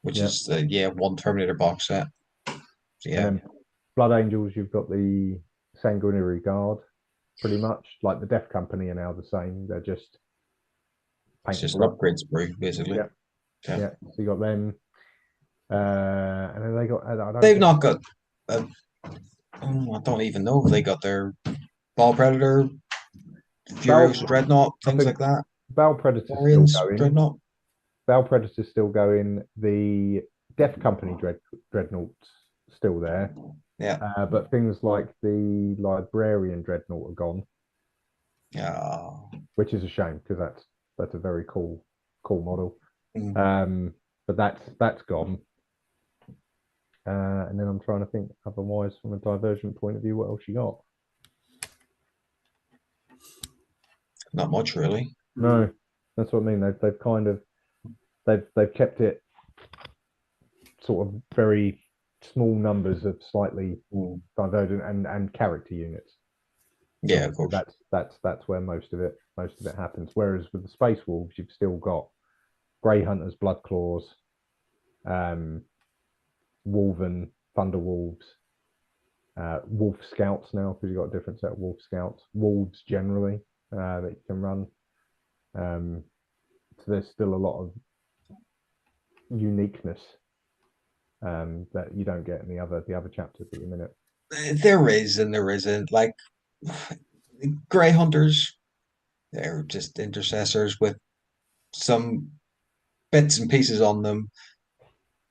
which is one Terminator box set. So, and then Blood Angels, you've got the Sanguinary Guard, pretty much like the Death Company are now the same. They're just it's just an upgrade sprue, basically. Yeah. So you got them, and then they got. They've not got. I don't even know if they got their Ball Predator, Furious Dreadnought, things like that. Bell Predator's Orions, still going. Dreadnought. Bell Predator's still going. The Death Company Dreadnought's still there. Yeah. But things like the Librarian Dreadnought are gone. Yeah. Which is a shame because that's a very cool model. But that's gone. And then I'm trying to think otherwise from a divergent point of view, what else you got? Not much really. No, that's what I mean. They've kind of they've kept it sort of very small numbers of slightly divergent and character units. Yeah, of course. That's where most of it happens. Whereas with the Space Wolves, you've still got Grey Hunters, Blood Claws, Wolven, Thunder Wolves, Wolf Scouts now because you've got a different set of Wolf Scouts, Wolves generally that you can run. So there's still a lot of uniqueness that you don't get in the other chapters at the minute. There is and there isn't. Like Grey Hunters, they're just intercessors with some bits and pieces on them.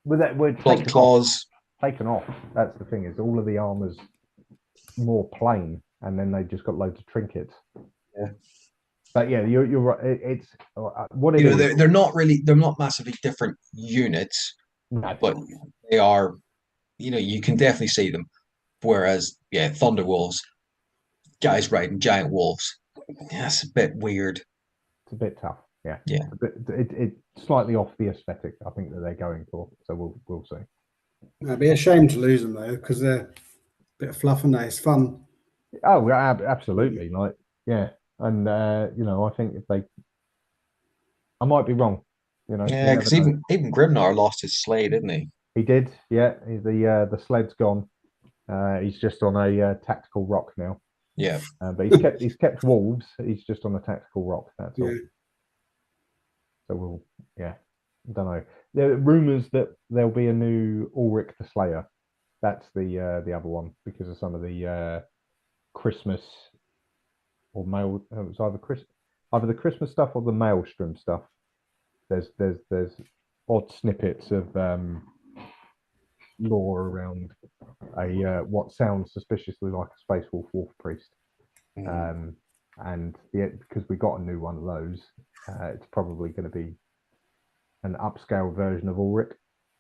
With that word Blood Claws taken off. That's the thing, is all of the armor's more plain, and then they just got loads of trinkets. Yeah. But yeah, you're right. It's what it is. They're not massively different units, but they are. You can definitely see them. Whereas, Thunder Wolves, guys riding giant wolves. Yeah, it's a bit weird. It's a bit tough. Yeah. Yeah. It's slightly off the aesthetic I think that they're going for. So we'll see. It'd be a shame to lose them though, because they're a bit of fluff and it's fun. Oh, absolutely. Like, yeah. And I think if they, I might be wrong. Yeah, because even Grimnar lost his sleigh, didn't he? He did. Yeah, the sled's gone. He's just on a tactical rock now. Yeah, but he's kept wolves. He's just on a tactical rock. That's all. So I don't know. There are rumors that there'll be a new Ulrich the Slayer. That's the other one because of some of the Christmas or mail. It was either the Christmas stuff or the Maelstrom stuff. There's odd snippets of lore around what sounds suspiciously like a Space Wolf priest. And because we got a new one of those, it's probably going to be an upscale version of Ulrich,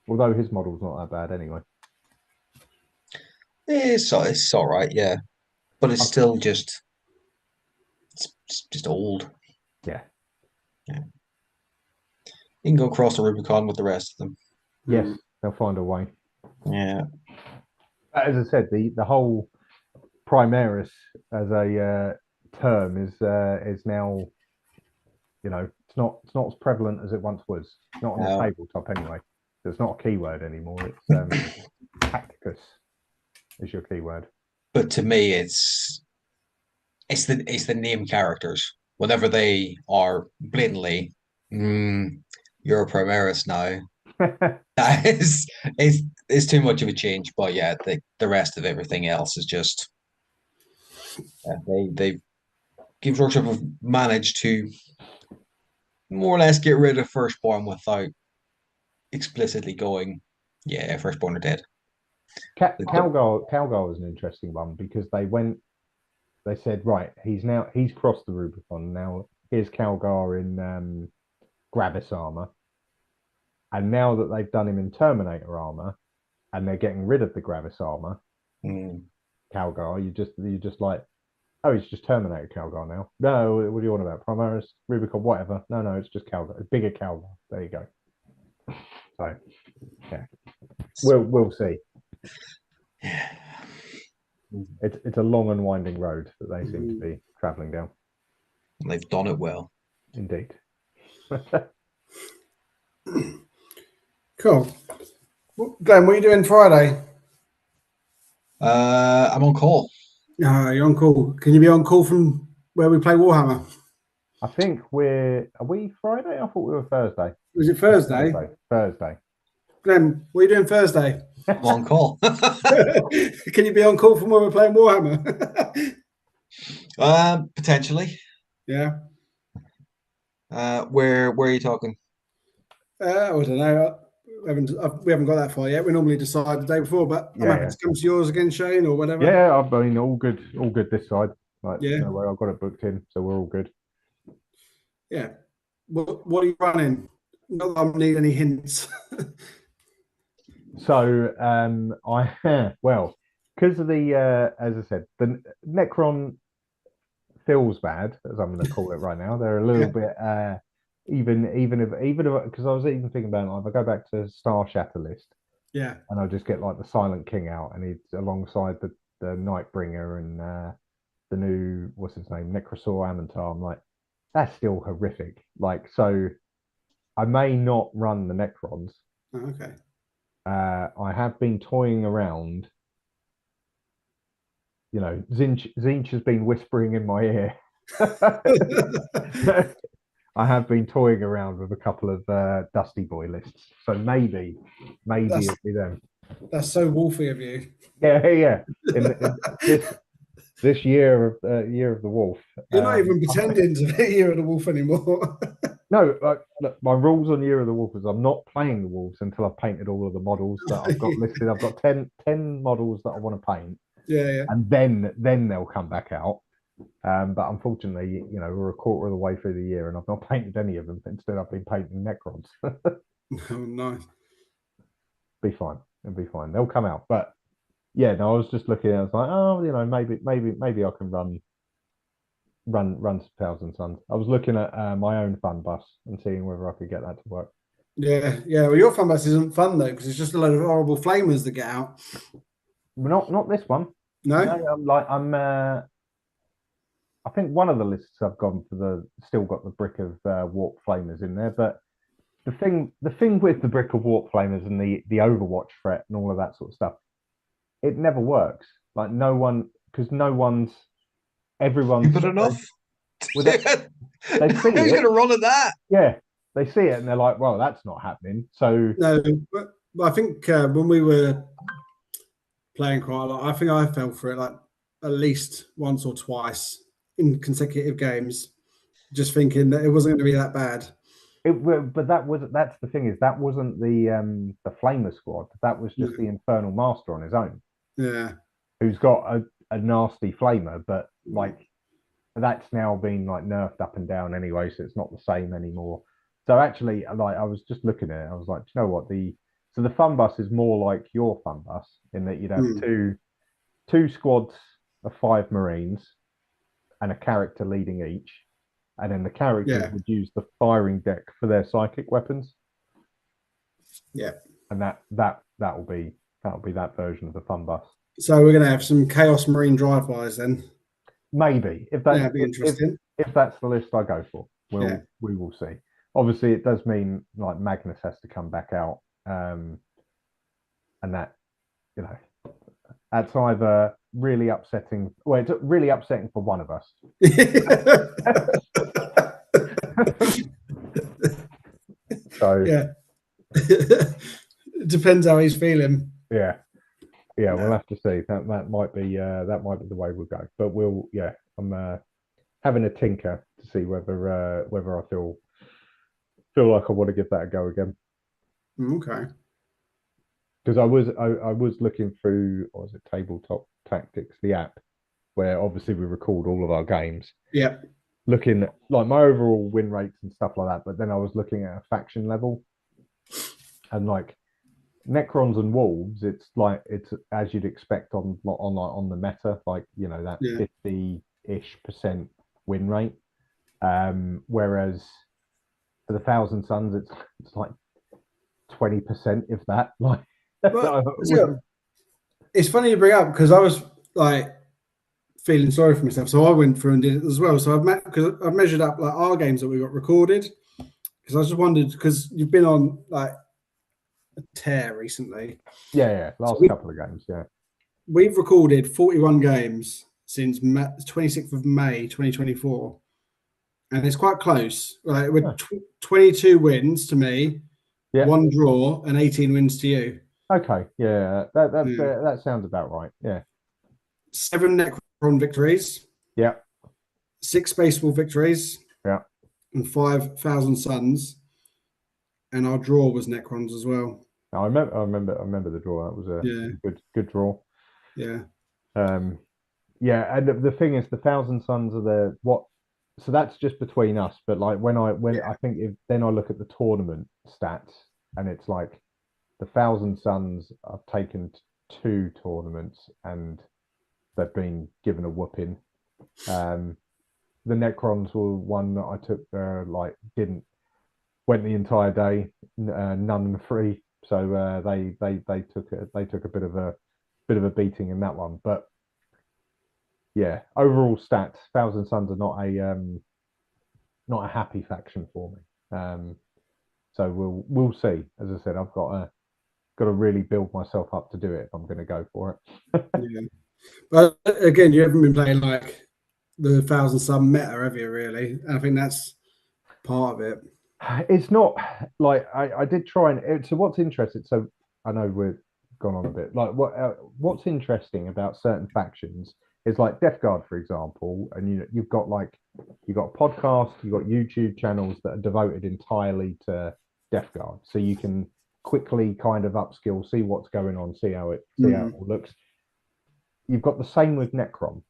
although his model's not that bad anyway. It's all right, yeah, but it's still just old. Yeah. You can go across the Rubicon with the rest of them. Yes, they'll find a way. Yeah. As I said, the whole Primaris as a term is now, it's not as prevalent as it once was. Not on the tabletop anyway. It's not a keyword anymore. It's Tacticus is your keyword. But to me, it's the name characters. Whenever they are blatantly, you're a Primaris now. That is too much of a change. But yeah, the rest of everything else is just they Games Workshop have managed to more or less get rid of Firstborn without explicitly going, Firstborn are dead. Calgar is an interesting one because they said, right, he's crossed the Rubicon. Now here's Calgar in Gravis armor. And now that they've done him in Terminator armor and they're getting rid of the Gravis armor, Calgar. You're just like, oh, it's just Terminator Calgar now. No, what do you want about Primaris, Rubicon, whatever? No, it's just Calgar, bigger Calgar. There you go. So yeah, we'll see. Yeah. It's a long and winding road that they seem to be traveling down. And they've done it well. Indeed. Cool. Glenn, what are you doing Friday? I'm on call. You're on call. Can you be on call from where we play Warhammer? I think are we Friday? I thought we were Thursday. Was it Thursday? Thursday. Glenn, what are you doing Thursday? I'm on call. Can you be on call from where we're playing Warhammer? Potentially. Yeah. Where are you talking? I don't know. We haven't got that far yet. We normally decide the day before, but I'm happy to come to yours again, Shane, or whatever. Yeah, I mean, all good this side. Like, yeah. No way, I've got it booked in, so we're all good. Yeah. What are you running? Not that I need any hints. So, because of the, as I said, the Necron feels bad, as I'm going to call it right now. They're a little bit, even if because I was even thinking about if I go back to Star Shatter list, yeah, and I'll just get like the Silent King out, and he's alongside the Nightbringer and the new what's his name, Necrosaur Amantar. I'm like, that's still horrific. Like, so I may not run the Necrons. Oh, okay. I have been toying around. You know, Zinch has been whispering in my ear. I have been toying around with a couple of Dusty Boy lists, so maybe it'll be them. That's so wolfy of you. Yeah. In this year of the wolf, you're not even pretending to be Year of the Wolf anymore. No, look, my rules on Year of the Wolf is I'm not playing the wolves until I've painted all of the models that I've got listed. I've got 10 models that I want to paint. Yeah. And then they'll come back out. But unfortunately, we're a quarter of the way through the year and I've not painted any of them. Instead, I've been painting Necrons. Oh, nice. Be fine. It'll be fine. They'll come out. But yeah, no, I was just looking. I was like, oh, maybe I can run some Pals and Sons. I was looking at my own fun bus and seeing whether I could get that to work. Yeah. Well, your fun bus isn't fun though because it's just a load of horrible flamers that get out. Not this one. No. I think one of the lists I've gone for still got the brick of warp flamers in there, but the thing with the brick of warp flamers and the Overwatch threat and all of that sort of stuff, it never works. Like everyone's good enough. They see Who's going to run at that? Yeah, they see it and they're like, well, that's not happening. So no, but I think when we were playing quite a lot, I think I fell for it like at least once or twice in consecutive games, just thinking that it wasn't going to be that bad. But that's the thing is that wasn't the Flamer squad. That was just the Infernal Master on his own. Yeah, who's got a nasty flamer, but like that's now been like nerfed up and down anyway, so it's not the same anymore. So actually, like I was just looking at it, I was like, you know what, the fun bus is more like your fun bus in that you'd have two squads of 5 Marines and a character leading each, and then the characters would use the firing deck for their psychic weapons. Yeah, and that'll be that version of the fun bus. So we're going to have some Chaos Marine drive-bys then. Maybe if that's be interesting. If that's the list I go for, we will see. Obviously, it does mean like Magnus has to come back out, and that that's either really upsetting. Well, it's really upsetting for one of us. So it depends how he's feeling. Yeah, we'll have to see. That might be the way we'll go. But I'm having a tinker to see whether I feel like I want to give that a go again. Okay. Because I was looking through, what was it, Tabletop Tactics, the app, where obviously we record all of our games. Yeah. Looking at like my overall win rates and stuff like that, but then I was looking at a faction level, and like Necrons and Wolves, it's as you'd expect on the meta, like that 50-ish% win rate. Whereas for the Thousand Suns, it's like 20%, if that. Like, it's funny you bring up, because I was like feeling sorry for myself, so I went through and did it as well. So I've measured up like our games that we got recorded, because I just wondered, because you've been on like a tear recently. Yeah, last couple of games. Yeah, we've recorded 41 games since 26th of May 2024, and it's quite close. Like, with 22 wins to me, 1 draw, and 18 wins to you. Okay, yeah, that sounds about right. Yeah, 7 Necron victories. Yeah. 6 Spaceball victories. Yeah. And 5,000 Suns. And our draw was Necrons as well. I remember the draw. That was a good draw. Yeah. Yeah, and the thing is, the Thousand Suns are so that's just between us. But like when I think then I look at the tournament stats, and it's like the Thousand Suns, I've taken 2 tournaments and they've been given a whooping. The Necrons were one that I took went the entire day, none and 3. So they took a bit of a beating in that one. But yeah, overall stats, Thousand Suns are not a happy faction for me. So we'll see. As I said, I've got to really build myself up to do it if I'm going to go for it. Yeah. But again, you haven't been playing like the Thousand Sun meta, have you? Really? And I think that's part of it. It's not like I did try and. So what's interesting? So I know we've gone on a bit. Like what's interesting about certain factions is like Death Guard, for example, and you've got podcasts, you've got YouTube channels that are devoted entirely to Death Guard, so you can quickly kind of upskill, see what's going on, see how it all looks. You've got the same with Necron.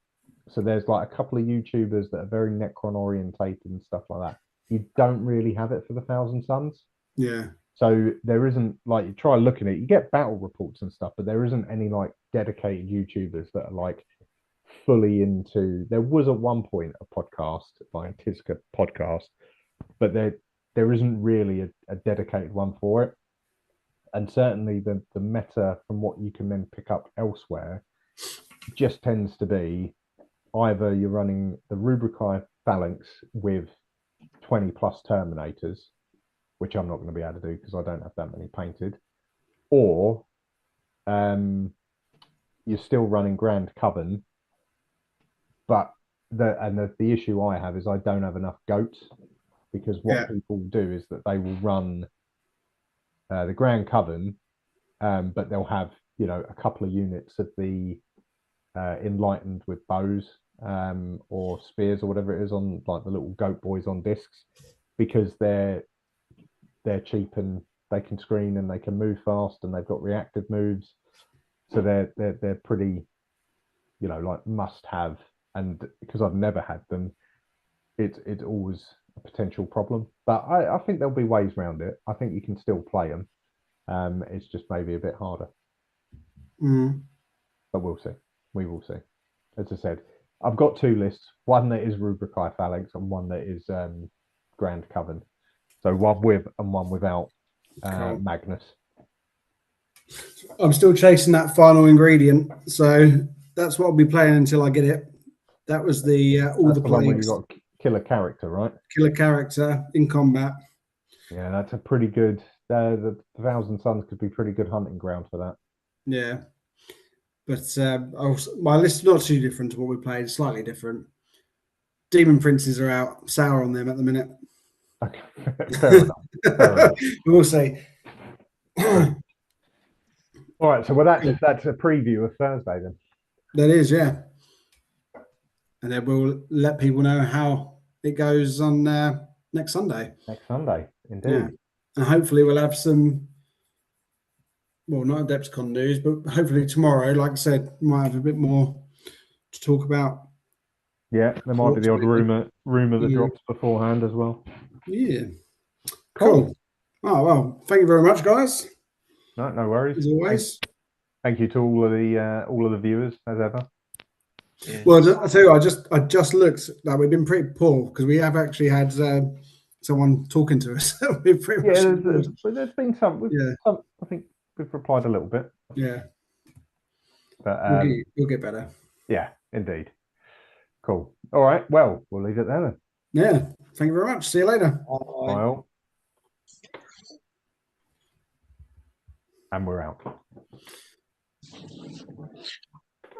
So there's like a couple of YouTubers that are very Necron orientated and stuff like that. You don't really have it for the Thousand Suns. Yeah. So there isn't, like, you try looking at it, you get battle reports and stuff, but there isn't any like dedicated YouTubers that are like fully into. There was at one point a podcast, like a Tiska podcast, but there isn't really a dedicated one for it. And certainly the meta, from what you can then pick up elsewhere, just tends to be either you're running the Rubrikai Phalanx with 20 plus Terminators, which I'm not going to be able to do because I don't have that many painted, or you're still running Grand Coven, but the issue I have is I don't have enough goats, because what people do is that they will run the Grand Coven, but they'll have a couple of units of the Enlightened with bows or spears or whatever it is, on like the little goat boys on discs, because they're cheap and they can screen and they can move fast and they've got reactive moves, so they're pretty like must have. And because I've never had them, it's always a potential problem, but I think there'll be ways around it. I think you can still play them. It's just maybe a bit harder. But we'll see. We will see. As I said, I've got 2 lists. One that is Rubrikai Phalanx and one that is Grand Coven. So one with and one without Magnus. I'm still chasing that final ingredient, so that's what I'll be playing until I get it. That was the all the plagues. One where you got killer character, right? Killer character in combat. Yeah, that's a pretty good. The Thousand Suns could be pretty good hunting ground for that. Yeah, but my list is not too different to what we played. Slightly different. Demon Princes are out. Sour on them at the minute. Okay, fair enough. Fair enough. We'll see. All right, so that's a preview of Thursday then. That is, yeah. And then we'll let people know how it goes on next Sunday. Next Sunday, indeed. Yeah. And hopefully we'll have some, well, not AdeptCon news, but hopefully tomorrow, like I said, we might have a bit more to talk about. Yeah, there might be the odd rumor that drops beforehand as well. Yeah. Cool. Oh, well, thank you very much, guys. No worries. as always. Thank you to all of the viewers as ever. Yeah. Well, I tell you, I just looked that we've been pretty poor because we have actually had someone talking to us. We've pretty much there's been some. I think we've replied a little bit. Yeah, but we'll get better. Yeah, indeed. Cool. All right. Well, we'll leave it there then. Yeah. Thank you very much. See you later. Bye. And we're out.